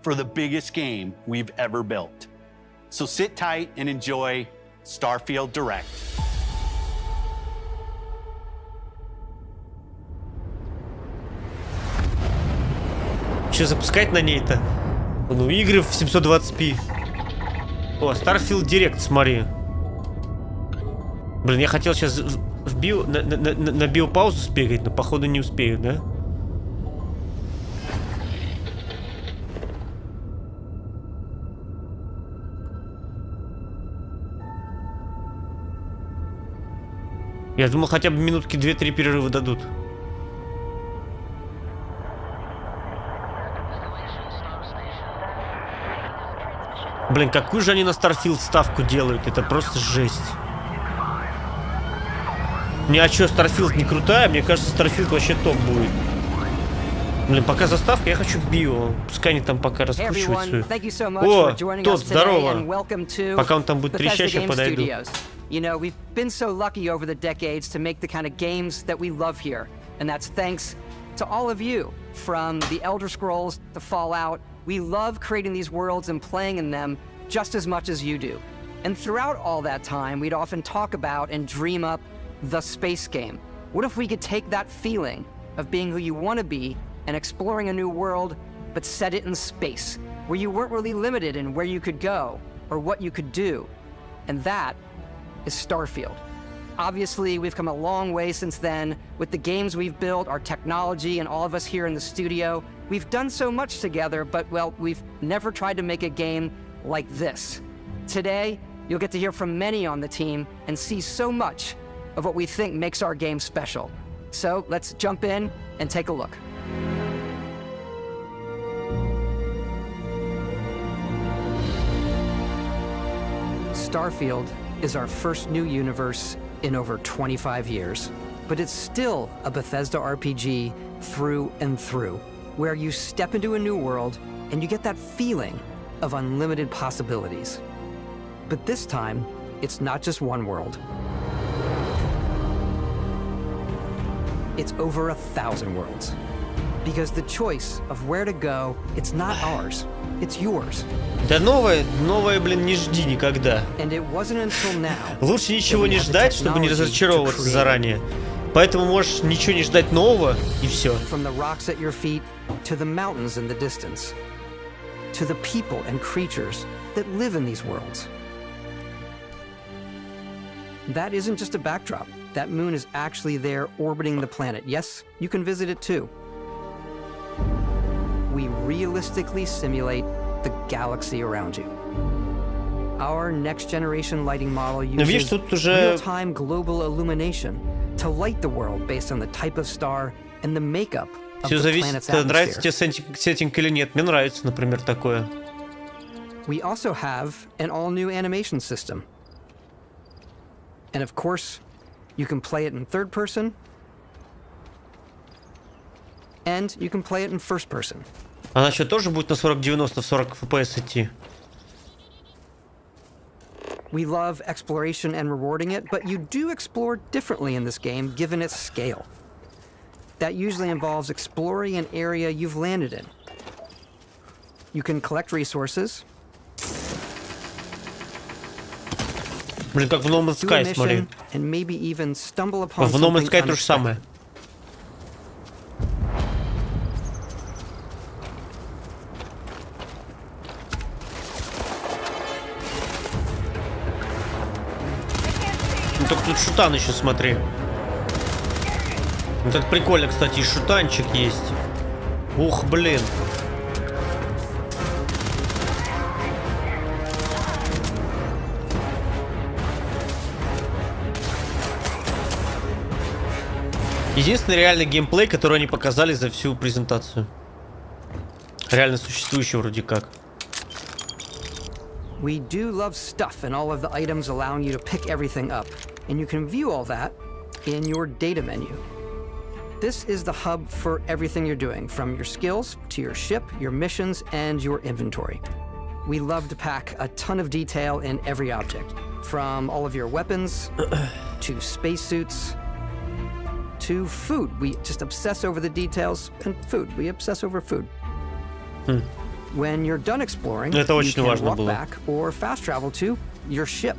for the biggest game we've ever built. So sit tight and enjoy Starfield Direct. Что запускать на ней-то? Ну, игры в 720p. О, Starfield Direct, смотри. Блин, я хотел сейчас на биопаузу сбегать, но походу не успею, да? Я думал, хотя бы минутки 2-3 перерыва дадут. Блин, какую же они на Starfield ставку делают? Это просто жесть. Не, а чё, Starfield не крутая? Мне кажется, Starfield вообще топ будет. Блин, пока заставка, я хочу био. Пускай они там пока раскручивают свою. О, тот, здорово. Пока он там будет трещать, я подойду. You know, we've been so lucky over the decades to make the kind of games that we love here. And that's thanks to all of you. From the Elder Scrolls to Fallout, we love creating these worlds and playing in them just as much as you do. And throughout all that time, we'd often talk about and dream up the space game. What if we could take that feeling of being who you want to be and exploring a new world, but set it in space, where you weren't really limited in where you could go or what you could do? And that is Starfield. Obviously, we've come a long way since then with the games we've built, our technology, and all of us here in the studio. We've done so much together, but, well, we've never tried to make a game like this. Today, you'll get to hear from many on the team and see so much of what we think makes our game special. So let's jump in and take a look. Starfield is our first new universe in over 25 years. But it's still a Bethesda RPG through and through, where you step into a new world and you get that feeling of unlimited possibilities. But this time, it's not just one world. It's over 1,000 worlds. Because the choice of where to go, it's not ours, it's yours. Да новое, блин, не жди никогда. And it wasn't until now. Лучше ничего не ждать, чтобы не разочаровываться заранее. Поэтому можешь ничего не ждать нового, и все. From the rocks at your feet to the mountains in the distance, to the people and creatures that live in these worlds. That isn't just a backdrop. That moon is actually there orbiting the planet. Yes, you can visit it too. realistically simulate the galaxy around you. Our next-generation lighting model uses real-time global illumination to light the world based on the type of star and the makeup of Все the planet's зависит, нравится atmosphere. тебе сеттинг или нет. Мне нравится, например, такое. We also have an all-new animation system. And of course, you can play it in third person, and you can play it in first person. Она что, тоже будет на 40-90 в 40 FPS идти? We love exploration and rewarding it, but you do explore differently in this game given its scale. That usually involves exploring an area you've landed in. You can collect resources. Блин, как в No Man's Sky, смотри. And maybe even stumble upon В No Man's Sky something то же самое. Ну, только тут шутан еще, смотри. Вот это прикольно, кстати, и шутанчик есть. Ух, блин. Единственный реальный геймплей, который они показали за всю презентацию. Реально существующий вроде как. We do love stuff and all of the items allowing you to pick everything up, and you can view all that in your data menu. This is the hub for everything you're doing, from your skills to your ship, your missions, and your inventory. We love to pack a ton of detail in every object, from all of your weapons to spacesuits to food. We just obsess over the details, and food. We obsess over food. When you're done exploring, you can walk back or fast travel to your ship.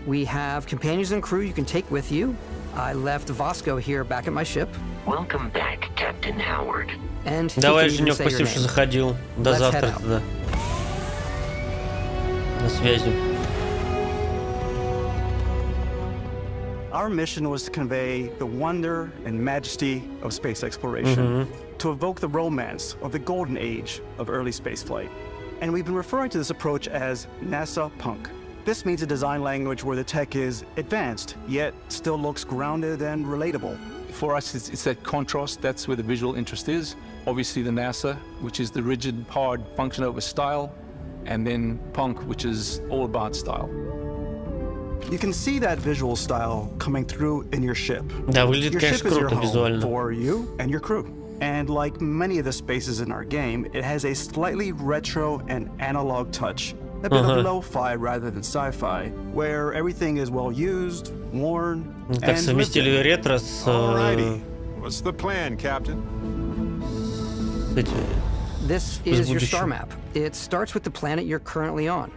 We have companions and crew you can take with you. I left Vasco here back at my ship. Welcome back, Captain Howard. And давай, Женек, спасибо, что заходил. До завтра тогда. На связи. Our mission was to convey the wonder and majesty of space exploration, to evoke the romance of the golden age of early spaceflight. And we've been referring to this approach as NASA Punk. This means a design language where the tech is advanced, yet still looks grounded and relatable. For us, it's that contrast. That's where the visual interest is. Obviously, the NASA, which is the rigid, hard function over style, and then Punk, which is all about style. You can see that visual style coming through in your ship. Да, выглядит, конечно, круто визуально. For you and your crew. And like many of the spaces in our game, it has a slightly retro and analog touch. A bit of lo-fi rather than sci-fi, where everything is well used, worn, так совместили ретро с... What's the plan, Captain? This is your star map. It starts with the planet you're currently on.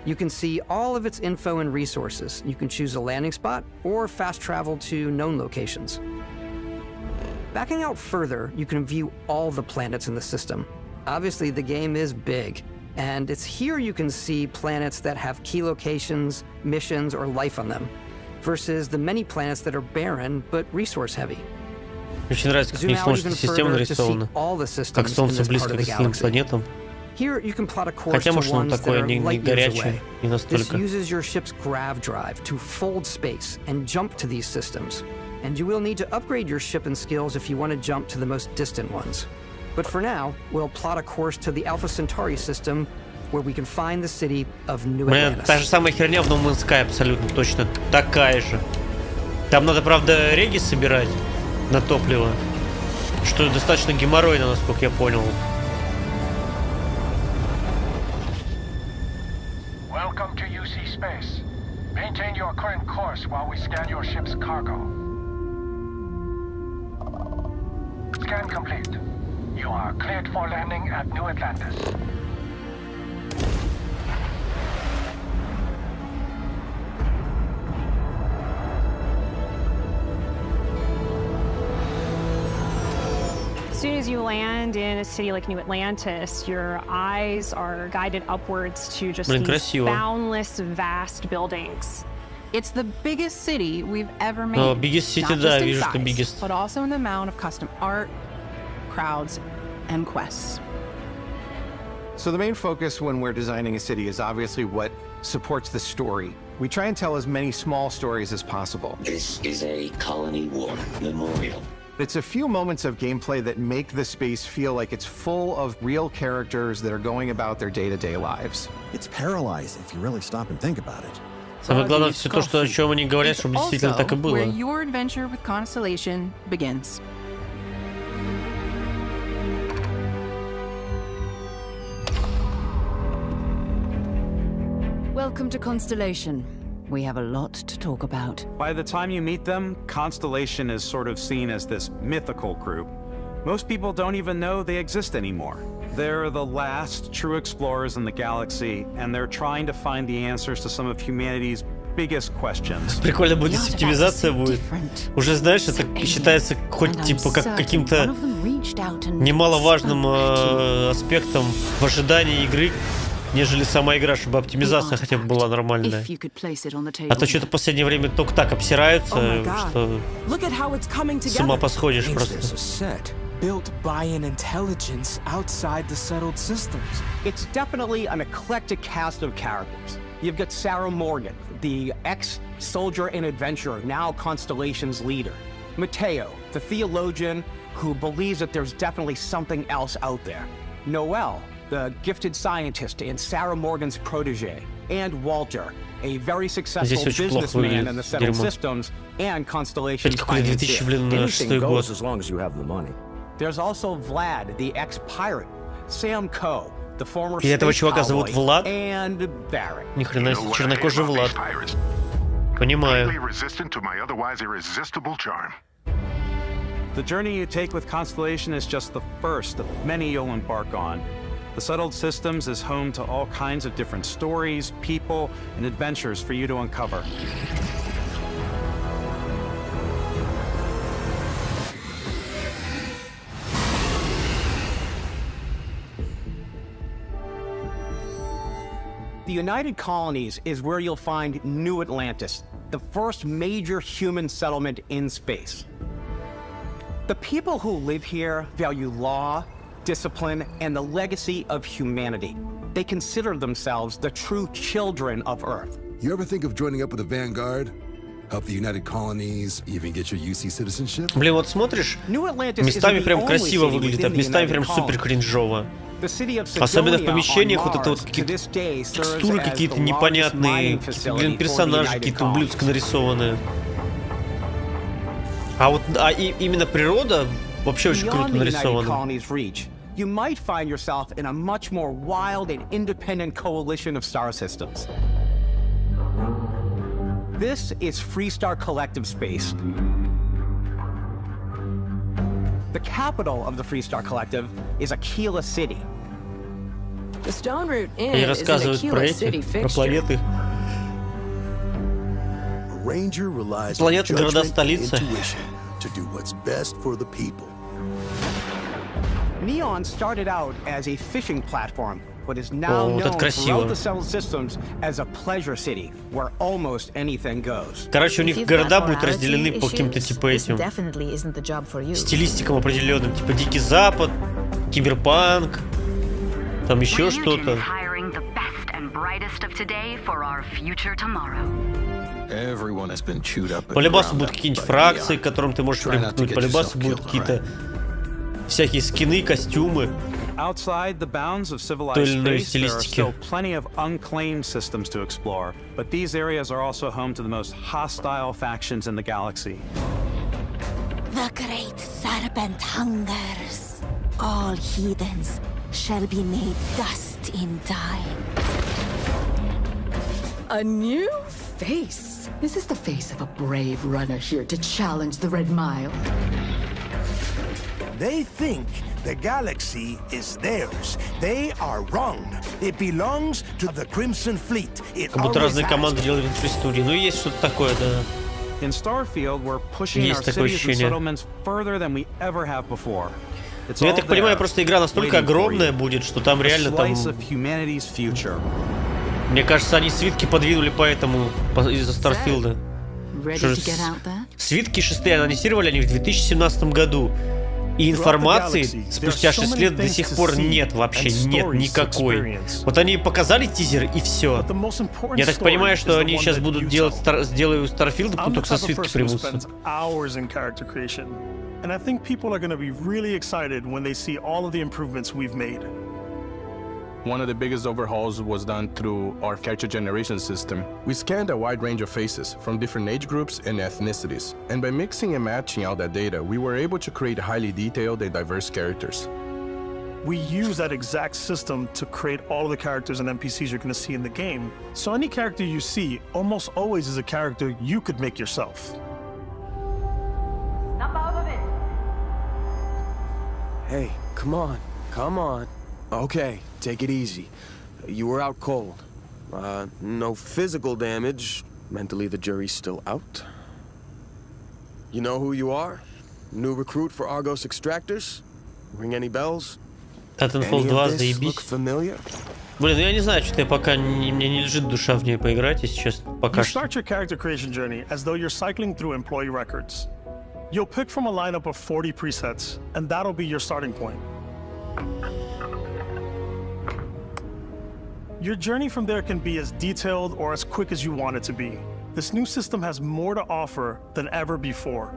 You can see all of its info and resources. You can choose a landing spot or fast travel to known locations. Backing out further, you can view all the planets in the system. Obviously, the game is big, and it's here you can see planets that have key locations, missions, or life on them, versus the many planets that are barren but resource-heavy. Очень нравится, как у них Солнечная система нарисована. Как Солнце близко к остальным планетам. Here you can plot a course Хотя, to может, он ones that такой are не light years горячий, away. не This настолько. uses your ship's grav drive to fold space and jump to these systems. And you will need to upgrade your ship and skills if you want to jump to the most distant ones. But for now, we'll plot a course to the Alpha Centauri system, where we can find the city of New Блин, Atlantis. та же самая херня в No Man's Sky, абсолютно точно такая же. Там надо, правда, реги собирать на топливо, что достаточно геморройно, насколько я понял. Welcome to UC Space. Maintain your current course while we scan your ship's cargo. Scan complete. You are cleared for landing at New Atlantis. As soon as you land in a city like New Atlantis, your eyes are guided upwards to just these boundless, vast buildings. It's the biggest city we've ever made. Biggest city, not да, just in вижу, что size, biggest. but also in the amount of custom art, crowds, and quests. So the main focus when we're designing a city is obviously what supports the story. We try and tell as many small stories as possible. This is a colony war memorial. It's a few moments of gameplay that make the space feel like it's full of real characters that are going about their day-to-day lives. It's paralyzing if you really stop and think about it. Самое главное все то, что о чем они говорят, чтобы действительно так и было. Where your adventure with Constellation begins. Welcome to Constellation. We have a lot to talk about. By the time you meet them, Constellation is sort of seen as this mythical group. Most people don't even know they exist anymore. They're the last true explorers in the galaxy, and they're trying to find the answers to some of humanity's biggest questions. Прикольно будет, если оптимизация будет. Уже знаешь, это считается хоть типа как каким-то немаловажным аспектом в ожидании игры, нежели сама игра, чтобы оптимизация хотя бы была нормальная. А то что-то в последнее время только так обсираются, что с ума посходишь просто. Built by an intelligence outside the settled systems. It's definitely an eclectic cast of characters. You've got Sarah Morgan, the ex-soldier and adventurer, now Constellation's leader. Mateo, the theologian who believes that there's definitely something else out there. Noel, the gifted scientist and Sarah Morgan's protege. And Walter, a very successful businessman in the settled systems and Constellation's financier. Anything goes as long as you have the money. There's also Vlad, the ex-pirate, Sam Coe, the former И этого чувака space зовут cowboy, Влад? and Barrett. Ни хрена себе, чернокожий Влад. Понимаю. Resistant to my otherwise irresistible charm. The journey you take with Constellation is just the first of many you'll embark on. The Settled Systems is home to all kinds of different stories, people, and adventures for you to uncover. The United Colonies is where you'll find New Atlantis, the first major human settlement in space. The people who live here value law, discipline, and the legacy of humanity. They consider themselves the true children of Earth. You ever think of joining up with the Vanguard? Help the United Colonies, even get your UC citizenship? Блин, вот смотришь, местами прям красиво выглядит, а местами прям супер кринжово. Особенно в помещениях вот это вот какие-то текстуры какие-то непонятные, блин, персонажи какие-то ублюдски нарисованные. А вот именно природа вообще очень круто нарисована. You might find yourself in a much more wild and independent coalition of star systems. This is Freestar Collective Space. The capital of the Freestar Collective is Aquila City. The stone route in Они is an рассказывают про Aquila эти, city про fixture. планеты. Ranger relies on Планеты, города, judgment and столица. intuition to do what's best for the people. Neon started out as a fishing platform, but is now вот это known красиво. throughout the settled systems as a pleasure city, where almost anything goes. Короче, у них города будут разделены по каким-то типа этим стилистикам определенным, типа Дикий Запад, Киберпанк, там еще что-то. По любасу будут какие-нибудь фракции, к которым ты можешь примкнуть, по любасу будут какие-то всякие скины, костюмы. Outside the bounds of civilized space, there are still plenty of unclaimed systems to explore, but these areas are also home to the most hostile factions in the galaxy. The great serpent hungers. All heathens shall be made dust in time. A new face. Is this the face of a brave runner here to challenge the Red Mile? They think the galaxy is theirs. They are wrong. It belongs to the Crimson Fleet. It Как будто разные always команды has. делали эту историю. Ну, есть что-то такое, да. In Starfield, we're pushing our Есть такое cities and ощущение. settlements further than we ever have before. It's Ну, я all так понимаю, there, просто игра настолько waiting for огромная you. будет, что там A реально там... slice of humanity's future. Мне кажется, они свитки подвинули поэтому, из-за Старфилда. Ready to get out there? Свитки 6 анонсировали они в 2017 году. И информации спустя 6 лет до сих пор нет вообще, нет никакой. Вот они показали тизер и все. Я так понимаю, что они сейчас будут делать, сделают Starfield, но только со свитки примутся. And I think people are going to be really excited when they see all of the improvements we've made. One of the biggest overhauls was done through our character generation system. We scanned a wide range of faces from different age groups and ethnicities, and by mixing and matching all that data, we were able to create highly detailed and diverse characters. We use that exact system to create all of the characters and NPCs you're going to see in the game. So any character you see almost always is a character you could make yourself. Snap out of it. Hey, come on, come on. Okay, take it easy. You were out cold. No physical damage. Mentally, the jury's still out. You know who you are? New recruit for Argos Extractors? Ring any bells? Titanfall 2, заебись. Блин, я не знаю, что-то я пока мне не лежит душа в ней поиграть, если честно, пока что. You start your character creation journey as though you're cycling through employee records. You'll pick from a lineup of 40 presets, and that'll be your starting point. Your journey from there can be as detailed or as quick as you want it to be. This new system has more to offer than ever before.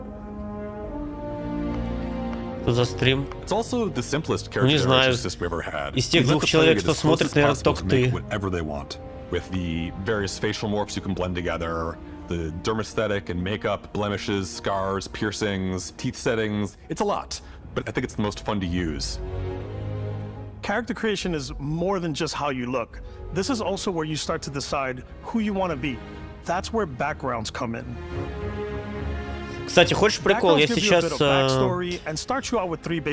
За стрим. It's also the simplest character generation system we ever had. Из тех двух человек, что смотрит, наверное, только ты. Whatever they want, with the various facial morphs you can blend together, the dermesthetic and makeup, blemishes, scars, piercings, teeth settings. It's a lot, but I think it's the most fun to use. Character creation is more than just how you look. This is also where you start to decide who you want to be. That's where backgrounds come in. Кстати, хочешь прикол? Я сейчас...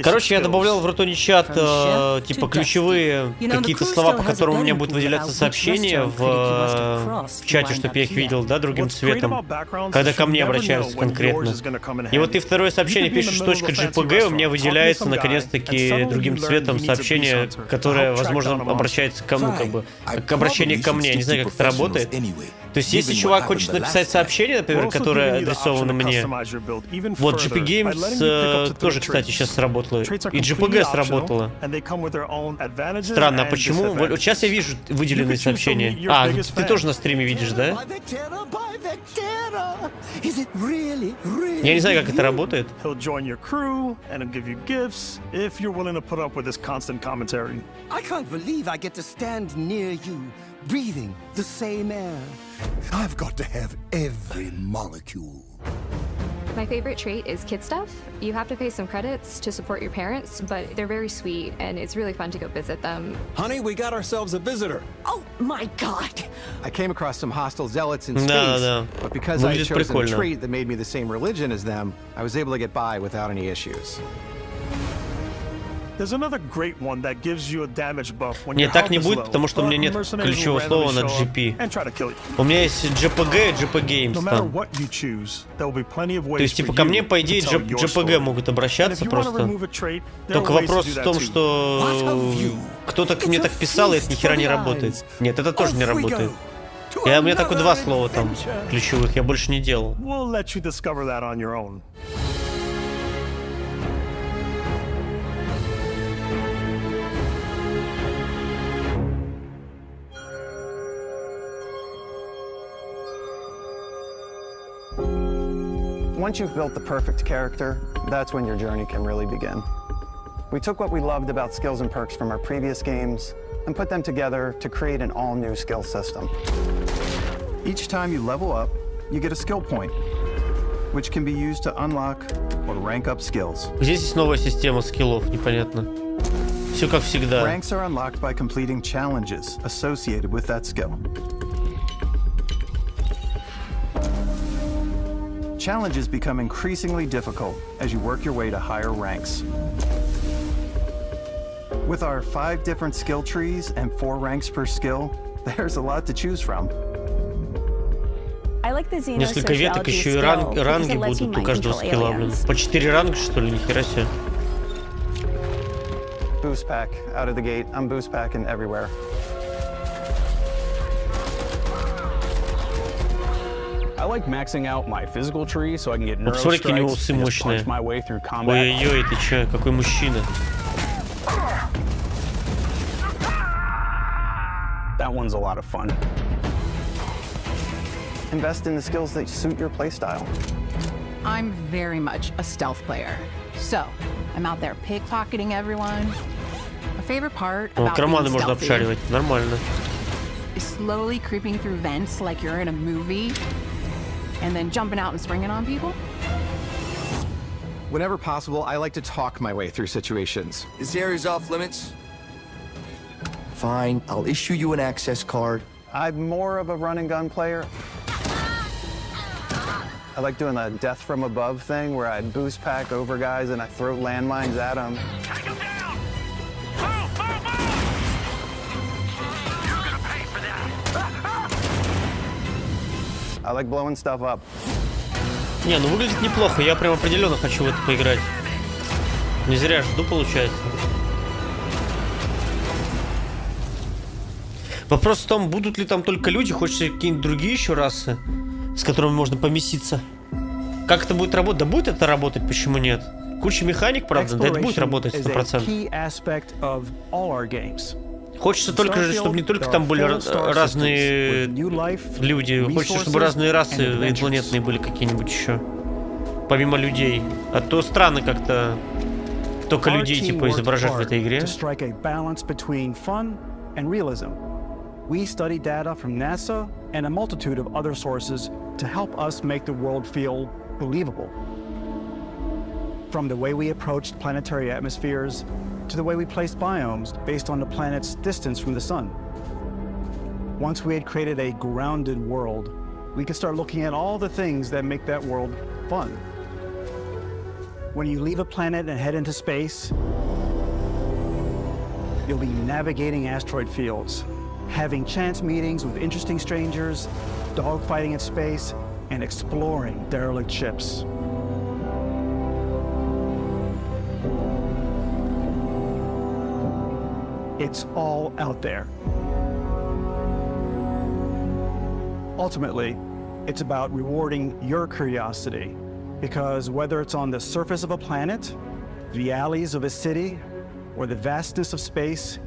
Короче, я добавлял в Рутоне чат, типа, ключевые какие-то слова, по которым у меня будет выделяться сообщение в чате, чтобы я их видел, да, другим цветом, когда ко мне обращаются конкретно. И вот ты второе сообщение пишешь .jpg, у меня выделяется, наконец-таки, другим цветом сообщение, которое, возможно, обращается к кому, как бы, к обращению ко мне. Я не знаю, как это работает. То есть, если чувак хочет написать сообщение, например, которое адресовано мне, вот GP Games тоже, кстати, сейчас сработало. И JPG сработало. Странно, а почему? Вот сейчас я вижу выделенные сообщения. А, ты тоже на стриме видишь, да? Я не знаю, как это работает. Breathing the same air. I've got to have every molecule. My favorite trait is kid stuff. You have to pay some credits to support your parents, but they're very sweet and it's really fun to go visit them. Honey, we got ourselves a visitor. Oh my god! I came across some hostile zealots in space, but because I had chosen a trait that made me the same religion as them, I was able to get by without any issues. There's another great one that gives you a damage buff when Нет, так не будет, потому что у меня нет ключевого слова на GP. У меня есть JPG и GP Games там. То есть, типа, ко мне, по идее, JPG могут обращаться просто. Только вопрос в том, что кто-то мне так писал, и это ни хера не работает. Нет, это тоже не работает. У меня только два слова там ключевых, я больше не делал. Once you've built the perfect character, that's when your journey can really begin. We took what we loved about skills and perks from our previous games and put them together to create an all-new skill system. Each time you level up, you get a skill point, which can be used to unlock or rank up skills. Здесь есть новая система скиллов, непонятно. Все как всегда. Ranks are unlocked by completing challenges associated with that skill. Challenges become increasingly difficult as you work your way to higher ranks. With our 5 different skill trees and 4 ranks per skill, there's a lot to choose from. Несколько веток, еще и ранги будут у каждого скилла, блин. По 4 ранга, что ли, нихера себе. Boost pack out of the gate. I'm boost packing everywhere. I like maxing out my physical tree so I can get Вот смотри, какие у него neurostrikes усы and just мощные. punch my way through combat. Ой-ой-ой, ты че, какой мужчина. That one's a lot of fun. Invest in the skills that suit your playstyle. I'm very much a stealth player. So, I'm out there pickpocketing everyone. My favorite part about Карманы being можно stealthy обшаривать, нормально. is slowly creeping through vents like you're in a movie and then jumping out and springing on people. Whenever possible, I like to talk my way through situations. This area's off limits. Fine, I'll issue you an access card. I'm more of a run and gun player. I like doing the death from above thing where I boost pack over guys and I throw landmines at them. I like blowing stuff up. Не, ну выглядит неплохо, я прям определенно хочу в это поиграть. Не зря жду, получается. Вопрос в том, будут ли там только люди, хочется какие-нибудь другие еще расы, с которыми можно поместиться. Как это будет работать? Да будет это работать, почему нет? Куча механик, правда, да это будет работать 100%. Хочется только же, чтобы не только там были разные люди, хочется, чтобы разные расы инопланетные были какие-нибудь еще, помимо людей. А то странно как-то только людей типа изображать в этой игре. We study data from NASA and a multitude of other sources to help us make the world feel believable. From the way we approached planetary atmospheres to the way we placed biomes based on the planet's distance from the sun. Once we had created a grounded world, we could start looking at all the things that make that world fun. When you leave a planet and head into space, you'll be navigating asteroid fields, having chance meetings with interesting strangers, dogfighting in space, and exploring derelict ships. It's all out there. Ultimately, it's about rewarding your curiosity, because whether it's on the surface of a planet, the alleys of a city, or the vastness of space,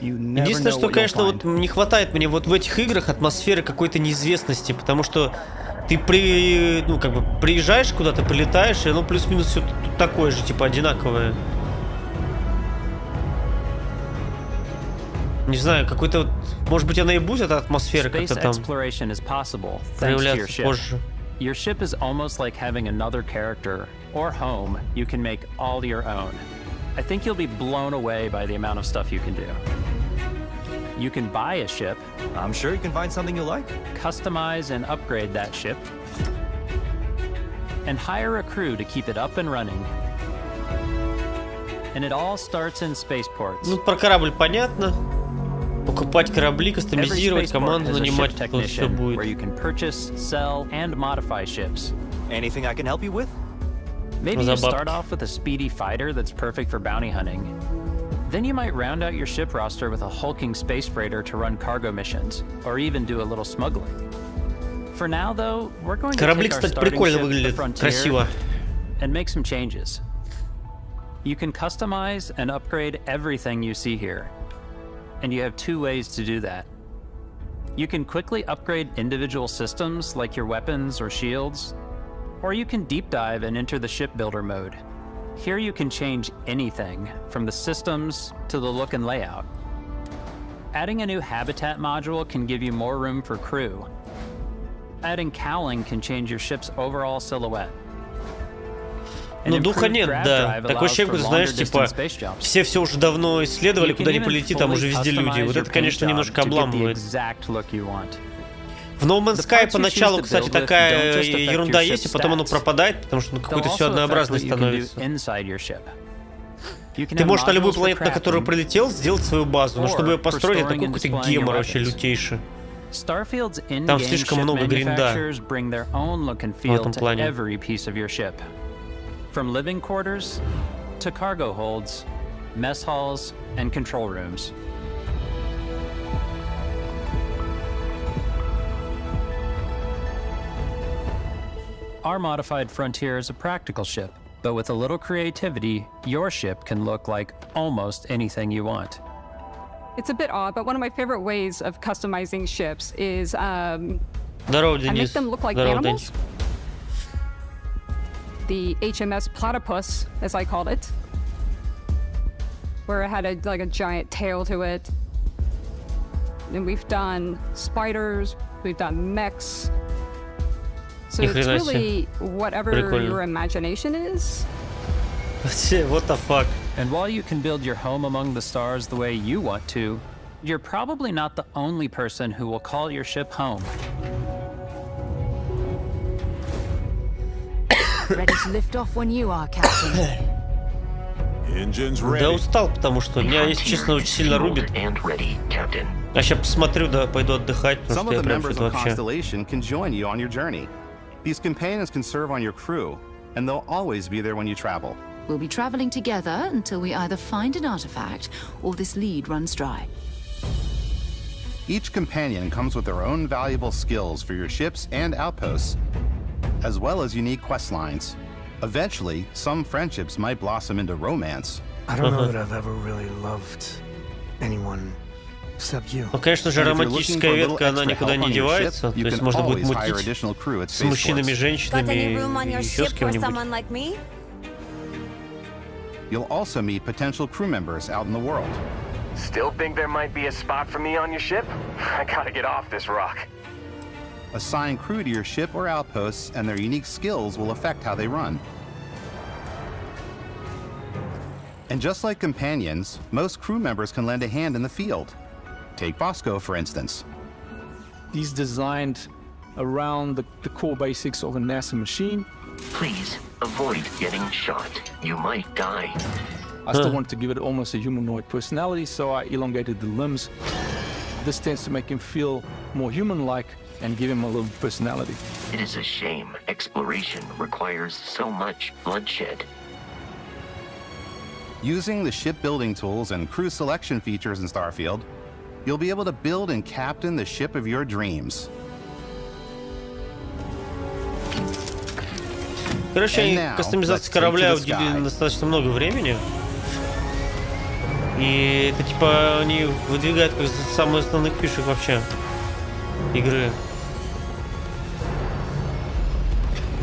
единственное, что, конечно, вот не хватает мне вот в этих играх атмосферы какой-то неизвестности, потому что ты приезжаешь куда-то, прилетаешь, и оно плюс-минус все тут такое же, типа одинаковое. Не знаю, какой-то вот, может быть, она и будет, эта атмосфера как-то там проявляться позже. Your ship is almost like having another character or home you can make all your own. I think you'll be blown away by the amount of stuff you can do. You can buy a ship. I'm sure you can find something you like. Customize and upgrade that ship. And hire a crew to keep it up and running. And it all starts in spaceports. Ну, про корабль понятно. Покупать корабли, кастомизировать, команду нанимать, тут все будет. Where you can purchase, sell, and modify ships. Anything I can help you with? Maybe you start off with a speedy fighter that's perfect for bounty hunting. Then you might round out your ship roster with a hulking space freighter to run cargo missions, or even do a little smuggling. For now, though, we're going to take our starting ship to the frontier and make some changes. You can customize and upgrade everything you see here, and you have two ways to do that. You can quickly upgrade individual systems like your weapons or shields, or you can deep dive and enter the shipbuilder mode. Here you can change anything, from the systems to the look and layout. Adding a new habitat module can give you more room for crew. Adding cowling can change your ship's overall silhouette. Ну, духа нет, да. Такое ощущение, что, знаешь, типа, все уже давно исследовали, куда ни полети, там уже везде люди. Вот это, конечно, немножко обламывает. В No Man's Sky поначалу, кстати, такая ерунда есть, и потом оно пропадает, потому что какое-то все однообразное становится. Ты можешь на любую планету, на которую прилетел, сделать свою базу, но чтобы ее построить, это такой какой-то гемор вообще лютейший. Там слишком много гринда в этом плане. From living quarters to cargo holds, mess halls, and control rooms. our modified Frontier is a practical ship, but with a little creativity, your ship can look like almost anything you want. It's a bit odd, but one of my favorite ways of customizing ships is Здорово, I make Денис. them look like Здорово, animals. Денис. The HMS Platypus, as I called it, where it had like a giant tail to it. And we've done spiders, we've done mechs. So it's really whatever your imagination is. What the fuck? And while you can build your home among the stars the way you want to, you're probably not the only person who will call your ship home. Ready to lift off when you are, Captain. Engines ready. Да устал, потому что меня, если честно, очень сильно рубит. А сейчас посмотрю, да, пойду отдыхать, потому что я прям что-то вообще... Constellation can join you on your journey. These companions can serve on your crew, and they'll always be there when you travel. We'll be traveling together until we either find an artifact or this lead runs dry. Each companion comes with their own valuable skills for your ships and outposts, as well as unique quest lines. Eventually, some friendships might blossom into romance. I don't know that I've ever really loved anyone except you. Ну, конечно же, романтическая ветка, она никуда не девается. То есть можно будет мутить с мужчинами, женщинами и еще с кем-нибудь. You'll also meet potential crew members out in the world. Still think there might be a spot for me on your ship? I gotta get off this rock. Assign crew to your ship or outposts, and their unique skills will affect how they run. And just like companions, most crew members can lend a hand in the field. Take Bosco, for instance. He's designed around the core basics of a NASA machine. Please avoid getting shot. You might die. I still wanted to give it almost a humanoid personality, so I elongated the limbs. This tends to make him feel more human-like and give him a little personality. It is a shame exploration requires so much bloodshed. Using the shipbuilding tools and crew selection features in Starfield, you'll be able to build and captain the ship of your dreams. Короче, они кастомизации корабля уделили достаточно много времени. И это типа они выдвигают как самые основных фишек вообще игры.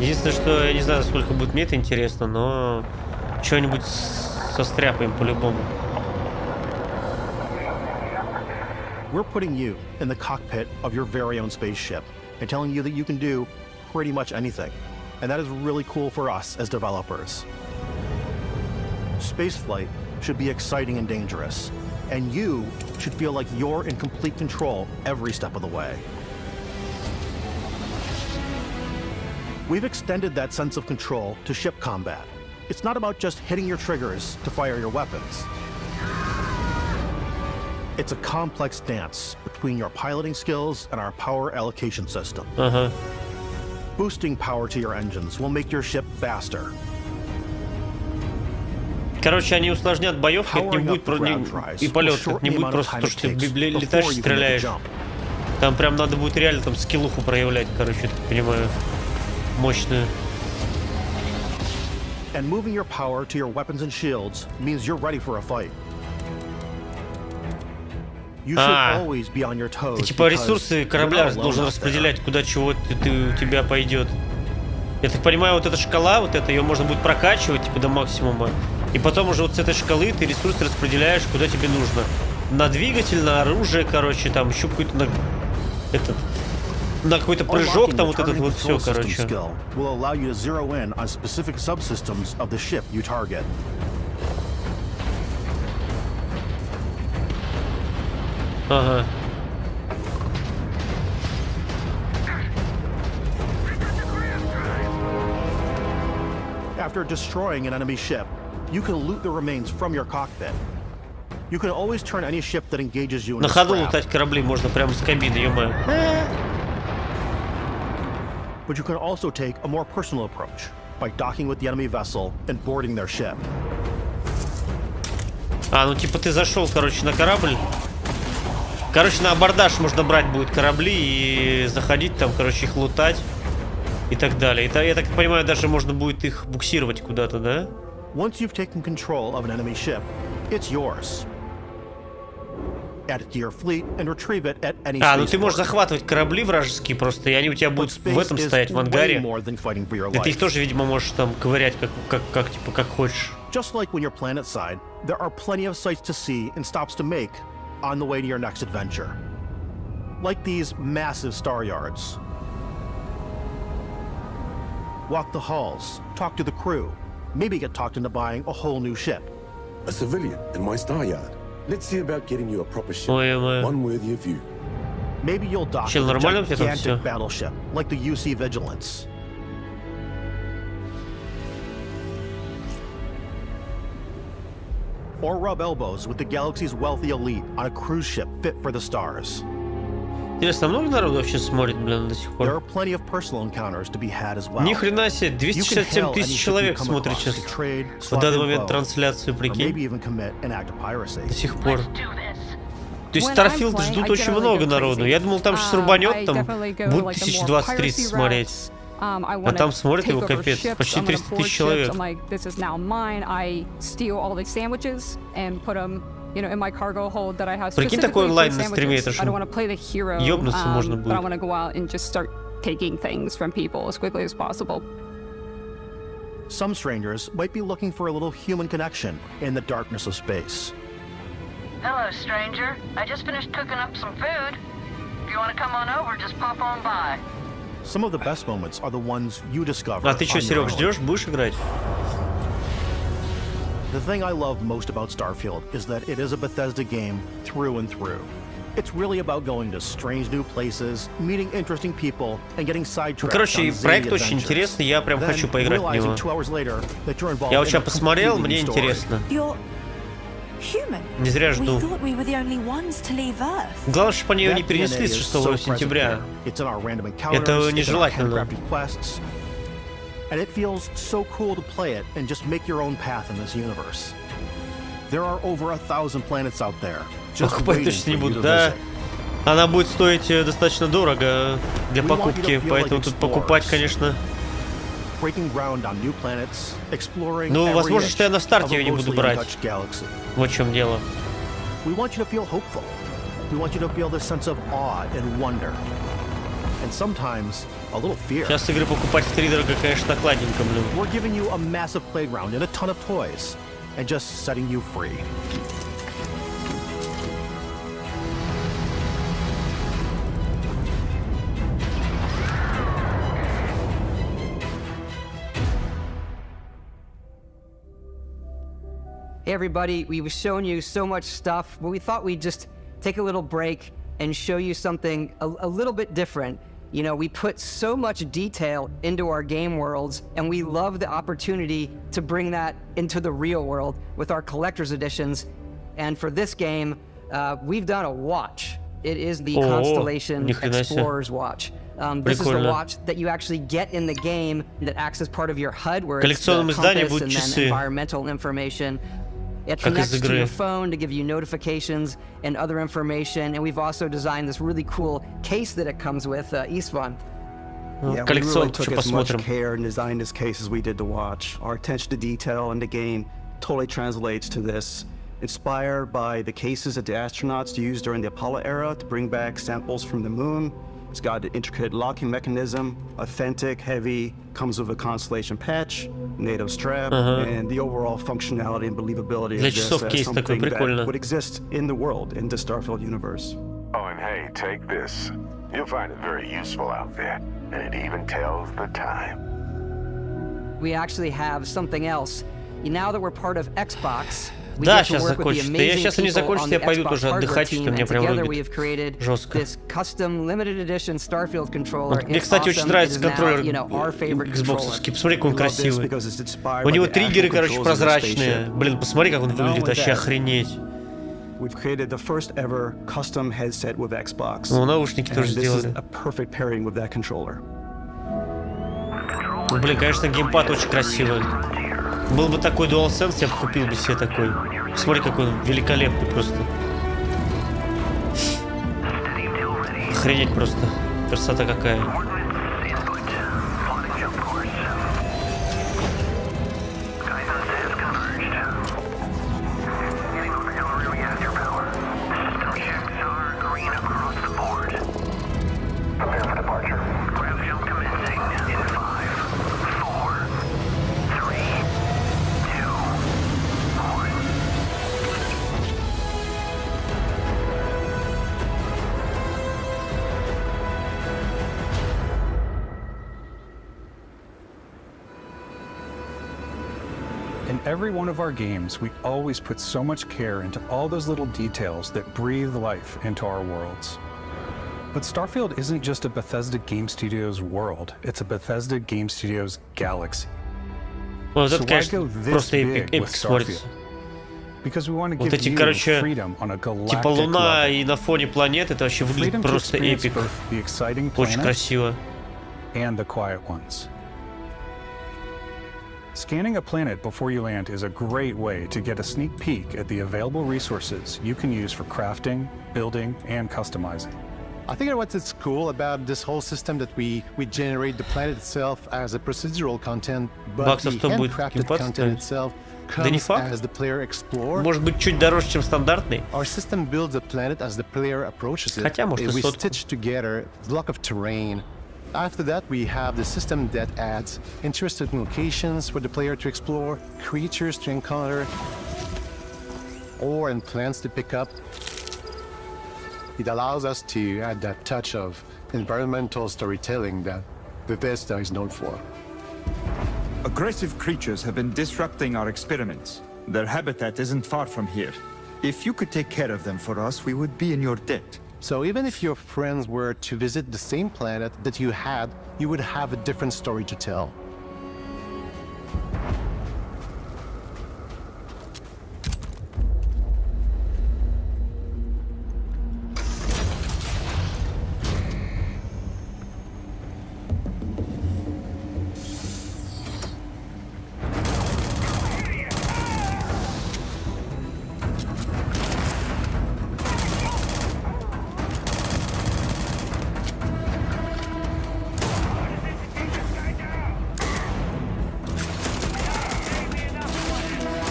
Единственное, что я не знаю, сколько будет мне это интересно, но что-нибудь состряпаем по-любому. We're putting you in the cockpit of your very own spaceship and telling you that you can do pretty much anything. And that is really cool for us as developers. Spaceflight should be exciting and dangerous, and you should feel like you're in complete control every step of the way. We've extended that sense of control to ship combat. It's not about just hitting your triggers to fire your weapons. It's a complex dance between your piloting skills and our power allocation system. Boosting power to your engines will make your ship faster. Короче, они усложнят боевку, это не будет и полет, это не будет просто то, что ты летаешь и стреляешь. Там прям надо будет реально там скиллуху проявлять, короче, я так понимаю, мощную. And moving your power to your weapons and shields means you're ready for a fight. You should always be on your toes. Ты типа ресурсы корабля должен распределять, куда чего у тебя пойдет. Я так понимаю, вот эта шкала, вот эта, ее можно будет прокачивать типа до максимума. И потом уже вот с этой шкалы ты ресурсы распределяешь, куда тебе нужно. На двигатель, на оружие, короче, там еще какой-то на какой-то прыжок, там вот этот вот все, короче. Ага. After destroying an enemy ship, you can loot the remains from your cockpit. You can always turn any ship that engages you into На ходу scrap. лутать корабли можно прямо с кабины, ё-моё. But you can also take a more personal approach by docking with the enemy vessel and boarding their ship. А, ну типа ты зашел, короче, на корабль. Короче, на абордаж можно брать будет корабли и заходить там, короче, их лутать. и так далее. Я так понимаю, даже можно будет их буксировать куда-то, да? Once you've taken control of an enemy ship, it's yours. Add it to your fleet and retrieve it at any ну ты можешь захватывать корабли вражеские просто, и они у тебя будут в этом стоять, в ангаре. И ты их тоже, видимо, можешь там ковырять, как хочешь. Just like when you're planetside, there are plenty of sights to see and stops to make on the way to your next adventure. Like these massive star yards. Walk the halls, talk to the crew, maybe get talked into buying a whole new ship. A civilian in my star yard. Let's see about getting you a proper ship, one worthy of you. Maybe you'll dock with a gigantic battleship, like the UC Vigilance. Or rub elbows with the galaxy's wealthy elite on a cruise ship fit for the stars. Интересно, много народу вообще смотрит, блин, до сих пор? There are plenty of personal encounters to be had as well. Ни хрена себе, 267 тысяч человек смотрит сейчас в данный момент трансляцию, прикинь. До сих пор. То есть Starfield ждут очень много народу. Я думал, там сейчас рубанет, там будет 1020-30 смотреть. А там смотрят его капец, почти 300 тысяч человек. Прикинь, такой онлайн на стриме, это же ёбнуться можно будет. Some strangers might be looking for a little human connection in the darkness of space. Hello, stranger. I just finished cooking up some food. If you want to come on over, just pop on by. Some of the best moments are the ones you discover. А ты что, Серег, ждешь? Будешь играть? The thing I love most about Starfield is that it is a Bethesda game through and through. It's really about going to strange new places, meeting interesting people, and getting sidetracked. Короче, проект очень интересный, я прям хочу поиграть в него. Я вот сейчас посмотрел, мне интересно. Не зря жду. Главное, чтобы они ее не перенесли с 6 сентября. Это нежелательно. And it feels so cool to play it and just make your own path in this universe. There are over 1,000 planets out there. Покупать точно не буду, да. Она будет стоить достаточно дорого для покупки, поэтому тут покупать, конечно. Ну, возможно, что я на старте ее не буду брать. Вот в чем дело. Сейчас игры покупать втридорого, конечно, накладненько, блин. Hey everybody, we've shown you so much stuff, but we thought we'd just take a little break and show you something a little bit different. You know, we put so much detail into our game worlds, and we love the opportunity to bring that into the real world with our collector's editions. And for this game, we've done a watch. It is the Constellation Explorer's Watch. This is the watch that you actually get in the game that acts as part of your HUD, where it's the compass and then environmental information. It connects to your phone to give you notifications and other information, and we've also designed this really cool case that it comes with, Istvan. Yeah, we really took as much care and designed this case as we did the watch. Our attention to detail in the game totally translates to this. Inspired by the cases that the astronauts used during the Apollo era to bring back samples from the moon. It's got an intricate locking mechanism, authentic, heavy, comes with a Constellation patch, NATO strap, and the overall functionality and believability of this as something that would exist in the world, in the Starfield universe. Oh, and hey, take this. You'll find it very useful out there, and it even tells the time. We actually have something else. Now that we're part of Xbox, да, сейчас закончится. Да я сейчас не закончится, я пойду тоже отдыхать, что меня прям рубит жестко. Мне, кстати, очень нравится контроллер Xbox-овский. Посмотри, какой он красивый. У него триггеры, короче, прозрачные. Блин, посмотри, как он выглядит, вообще охренеть. We've created the first ever custom headset with Xbox. Ну, наушники тоже сделали. This is a perfect pairing with that controller. Блин, конечно, геймпад очень красивый. Был бы такой DualSense, я бы купил бы себе такой. Смотри, какой он великолепный просто. Охренеть просто. Красота какая. In every one of our games, we always put so much care into all those little details that breathe life into our worlds. But Starfield isn't just a Bethesda Game Studios world, it's a Bethesda Game Studios galaxy. Вот это, конечно, просто эпик смотрится. Вот эти, короче, типа Луна и на фоне планет, это вообще выглядит просто эпик. Очень красиво. Scanning a planet before you land is a great way to get a sneak peek at the available resources you can use for crafting, building, and customizing. I think what's cool about this whole system that we generate the planet itself as a procedural content, but the handcrafted content itself comes as the player explores. Может быть, чуть дороже, чем стандартный. Our system builds a planet as the player approaches it. Хотя, может, we stitch together a block of terrain. After that, we have the system that adds interesting locations for the player to explore, creatures to encounter, ore and plants to pick up. It allows us to add that touch of environmental storytelling that Bethesda is known for. Aggressive creatures have been disrupting our experiments. Their habitat isn't far from here. If you could take care of them for us, we would be in your debt. So even if your friends were to visit the same planet that you had, you would have a different story to tell.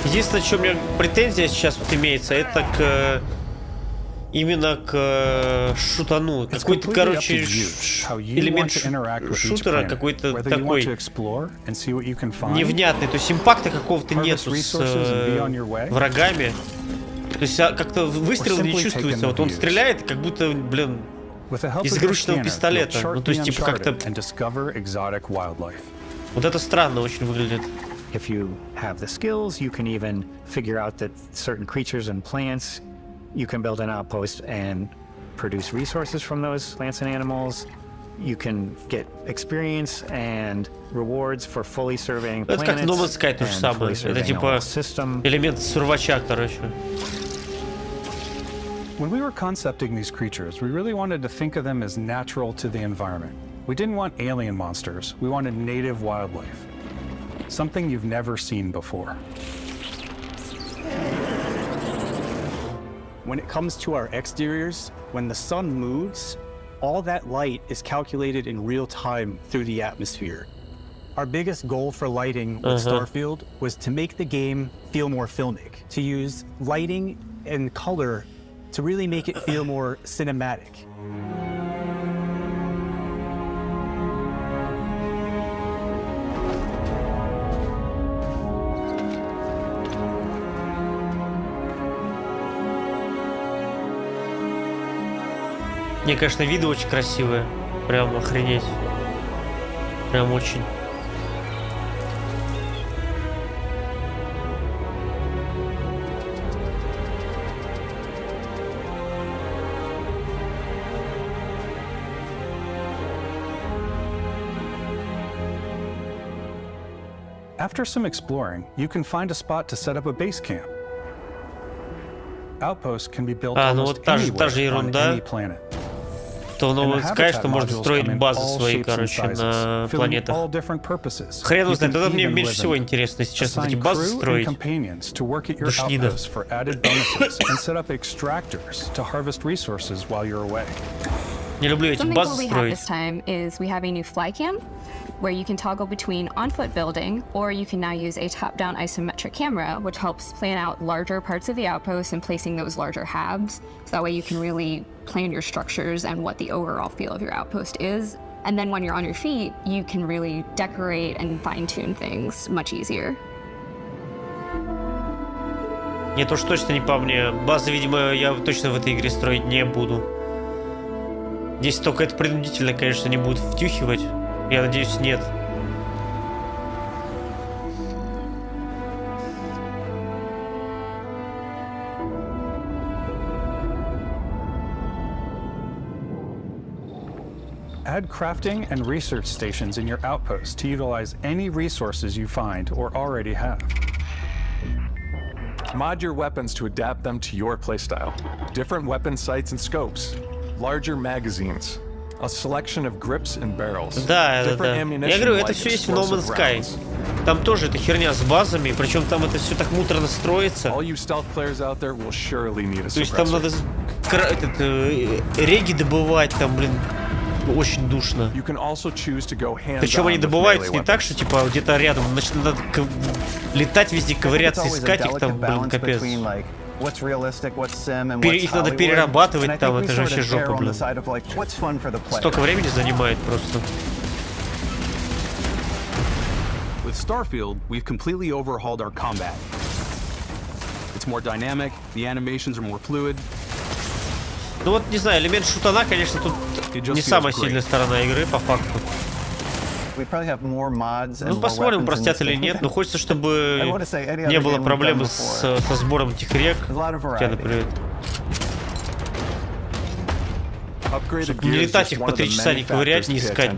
Единственное, что у меня претензия сейчас вот имеется, это именно к шутану. Какой-то, короче, элемент шутера какой-то такой невнятный. То есть импакта какого-то нету с врагами. То есть как-то выстрел не чувствуется. Вот он стреляет, как будто, блин, из игрушечного пистолета. Ну, то есть, типа, как-то... Вот это странно очень выглядит. If you have the skills, you can even figure out that certain creatures and plants, you can build an outpost and produce resources from those plants and animals. You can get experience and rewards for fully surveying planets. Это как No Man's Sky то же самое. Это типа элемент сурвача, короче. When we were concepting these creatures, we really wanted to think of them as natural to the environment. We didn't want alien monsters. We wanted native wildlife. Something you've never seen before. When it comes to our exteriors, when the sun moves, all that light is calculated in real time through the atmosphere. Our biggest goal for lighting with Starfield was to make the game feel more filmic, to use lighting and color to really make it feel more cinematic. Мне, конечно, виды очень красивые. Прям охренеть. Прям очень. After some exploring, you can find a spot to set up a base camp. Outposts can be built almost anywhere on any planet. То новый Sky, что можно строить базы свои, короче, на планетах. Хрен узнает, это мне меньше всего интересно сейчас эти базы строить. Душнина. Не люблю эти базы строить. Where you can toggle between on-foot building, or you can now use a top-down isometric camera, which helps plan out larger parts of the outpost and placing those larger halves. So that way you can really plan your structures and what the overall feel of your outpost is. And then when you're on your feet, you can really decorate and fine-tune things much easier. Нет, уж точно не по мне. Базы, видимо, я точно в этой игре строить не буду. Здесь только это принудительно, конечно, не будут втюхивать. Я надеюсь, нет. Add crafting and research stations in your outposts to utilize any resources you find or already have. Mod your weapons to adapt them to your playstyle. Different weapon sights and scopes, larger magazines, a selection of grips and barrels. Да. Я говорю, это все есть в No Man's Sky. Там тоже эта херня с базами, причем там это все так муторно строится. All you stealth players out there will surely need a suppressor. То есть там надо реги добывать, там, блин, очень душно. Причем они добываются не так, что типа где-то рядом, значит, надо летать везде, ковыряться, искать их там, блин, капец. Их надо перерабатывать там, это же вообще жопа, блин. Столько времени занимает просто. With Starfield, we've completely overhauled our combat. It's more dynamic, the animations are more fluid. Ну вот, не знаю, элемент шутана, конечно, тут не самая сильная сторона игры, по факту. Ну, посмотрим, простят или нет, но хочется, чтобы не было проблем со сбором этих рек. Тебя, например. Чтобы не летать их по 3 часа, не ковырять, не искать.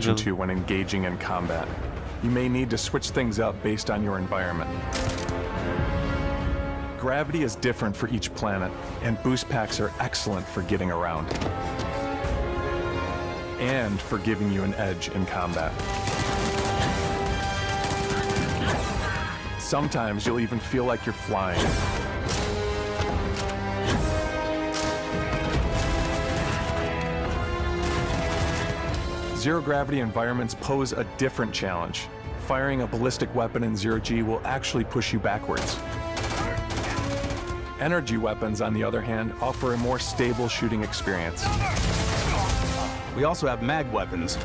Gravity is different for each planet, and boost packs are excellent for getting around. And for giving you an edge in combat. Sometimes you'll even feel like you're flying. Zero-gravity environments pose a different challenge. Firing a ballistic weapon in zero-G will actually push you backwards. Energy weapons, on the other hand, offer a more stable shooting experience. We also have mag weapons.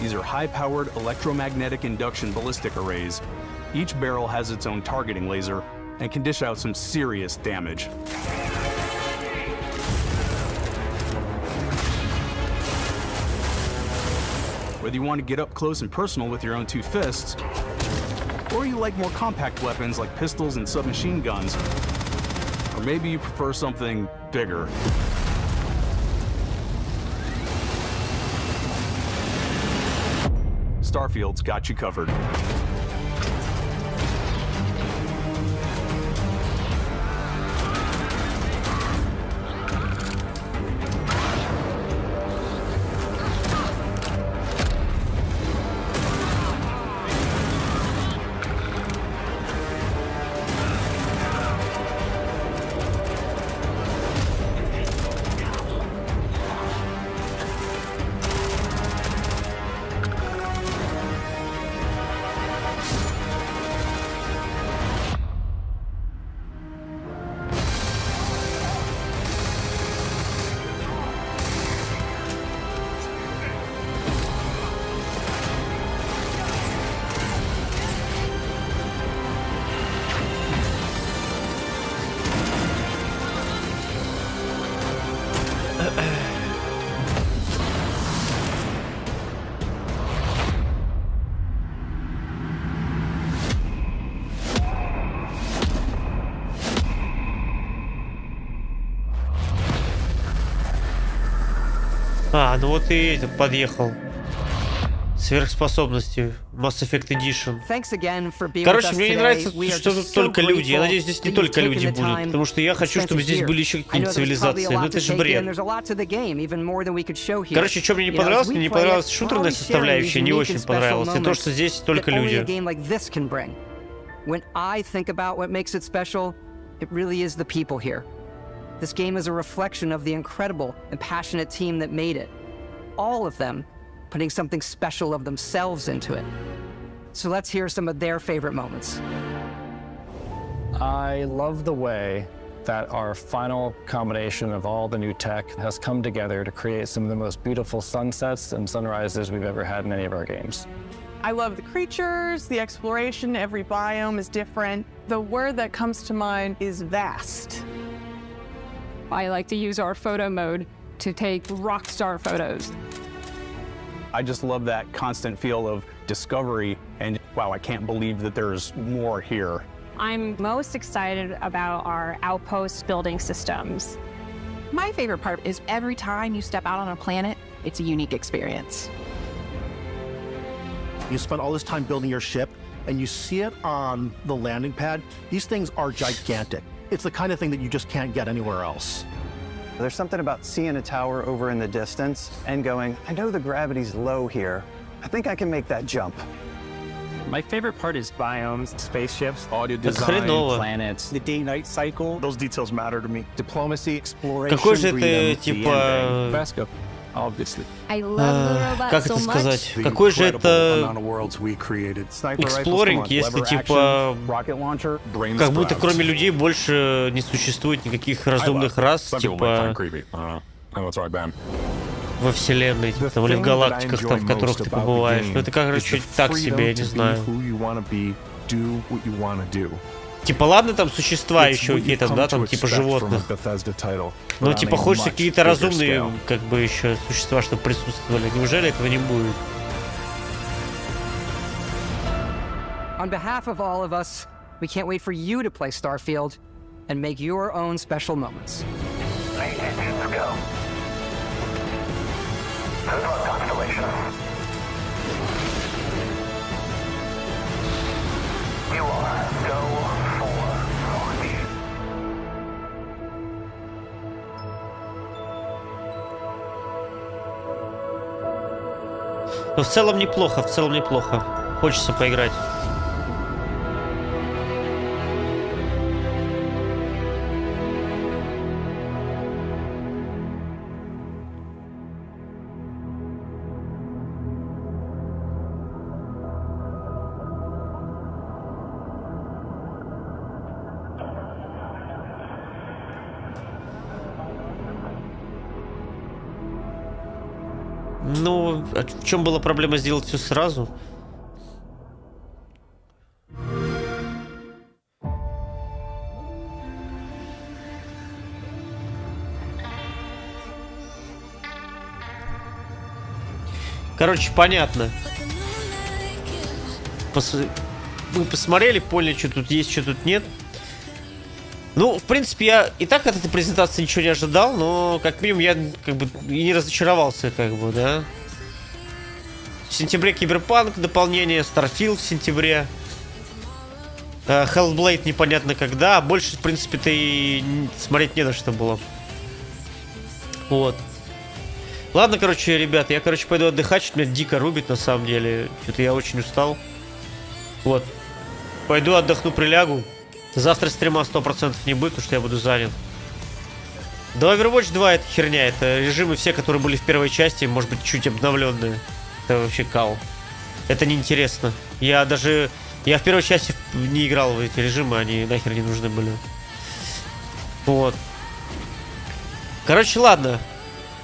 These are high-powered electromagnetic induction ballistic arrays. Each barrel has its own targeting laser and can dish out some serious damage. Whether you want to get up close and personal with your own 2 fists, or you like more compact weapons like pistols and submachine guns, or maybe you prefer something bigger. Starfield's got you covered. А, ну вот и подъехал. Сверхспособности. Mass Effect Edition. Короче, мне не нравится, что тут только люди. Я надеюсь, здесь не только люди будут. Потому что я хочу, чтобы здесь были еще какие-нибудь цивилизации. Но это же бред. Короче, что мне не понравилось? Мне не понравилась шутерная составляющая. Не очень понравилось. И то, что здесь только люди. This game is a reflection of the incredible and passionate team that made it. All of them putting something special of themselves into it. So let's hear some of their favorite moments. I love the way that our final combination of all the new tech has come together to create some of the most beautiful sunsets and sunrises we've ever had in any of our games. I love the creatures, the exploration, every biome is different. The word that comes to mind is vast. I like to use our photo mode to take rock star photos. I just love that constant feel of discovery and wow, I can't believe that there's more here. I'm most excited about our outpost building systems. My favorite part is every time you step out on a planet, it's a unique experience. You spent all this time building your ship, and you see it on the landing pad. These things are gigantic. It's the kind of thing that you just can't get anywhere else. There's something about seeing a tower over in the distance and going, I know the gravity's low here. I think I can make that jump. My favorite part is biomes, spaceships, audio design, planets, the day-night cycle. Those details matter to me. Diplomacy, exploration, Какой же это, типа... Как это сказать? Какой же это эксплоринг, если типа как будто кроме людей больше не существует никаких разумных рас, типа во вселенной, типа, там, или в галактиках, там, в которых ты побываешь. Ну это, короче, так себе, я не знаю. Типа, ладно, там существа еще какие-то, да, там, типа животных. Но, типа, хочется какие-то разумные, как бы, еще существа, чтобы присутствовали. Неужели этого не будет? On behalf of all of us, we can't wait for you to play Starfield and make your own special moments. Let's go. Good luck, Constellation. You are go for launch. Но в целом неплохо, в целом неплохо. Хочется поиграть. Ну, а в чем была проблема сделать все сразу? Короче, понятно. Мы посмотрели, поняли, что тут есть, что тут нет. Ну, в принципе, я и так от этой презентации ничего не ожидал, но как минимум я как бы и не разочаровался, как бы, да. В сентябре Киберпанк, дополнение, Starfield в сентябре. Hellblade непонятно когда, а больше, в принципе-то и смотреть не на что было. Вот. Ладно, короче, ребят, я, короче, пойду отдыхать, что меня дико рубит, на самом деле. Что-то я очень устал. Вот. Пойду отдохну, прилягу. Завтра стрима 100% не будет, потому что я буду занят. Да, Overwatch 2 это херня, это режимы все, которые были в первой части, может быть, чуть обновленные. Это вообще кал. Это неинтересно. Я в первой части не играл в эти режимы, они нахер не нужны были. Вот. Короче, ладно.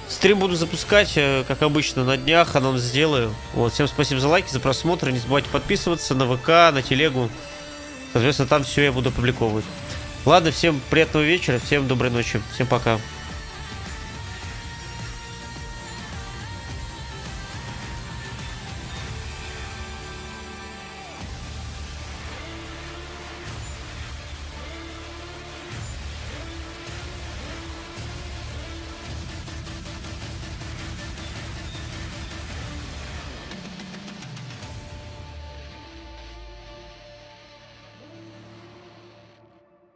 Стрим буду запускать, как обычно, на днях, анонс сделаю. Вот, всем спасибо за лайки, за просмотр. Не забывайте подписываться на ВК, на телегу. Соответственно, там все я буду опубликовывать. Ладно, всем приятного вечера, всем доброй ночи, всем пока.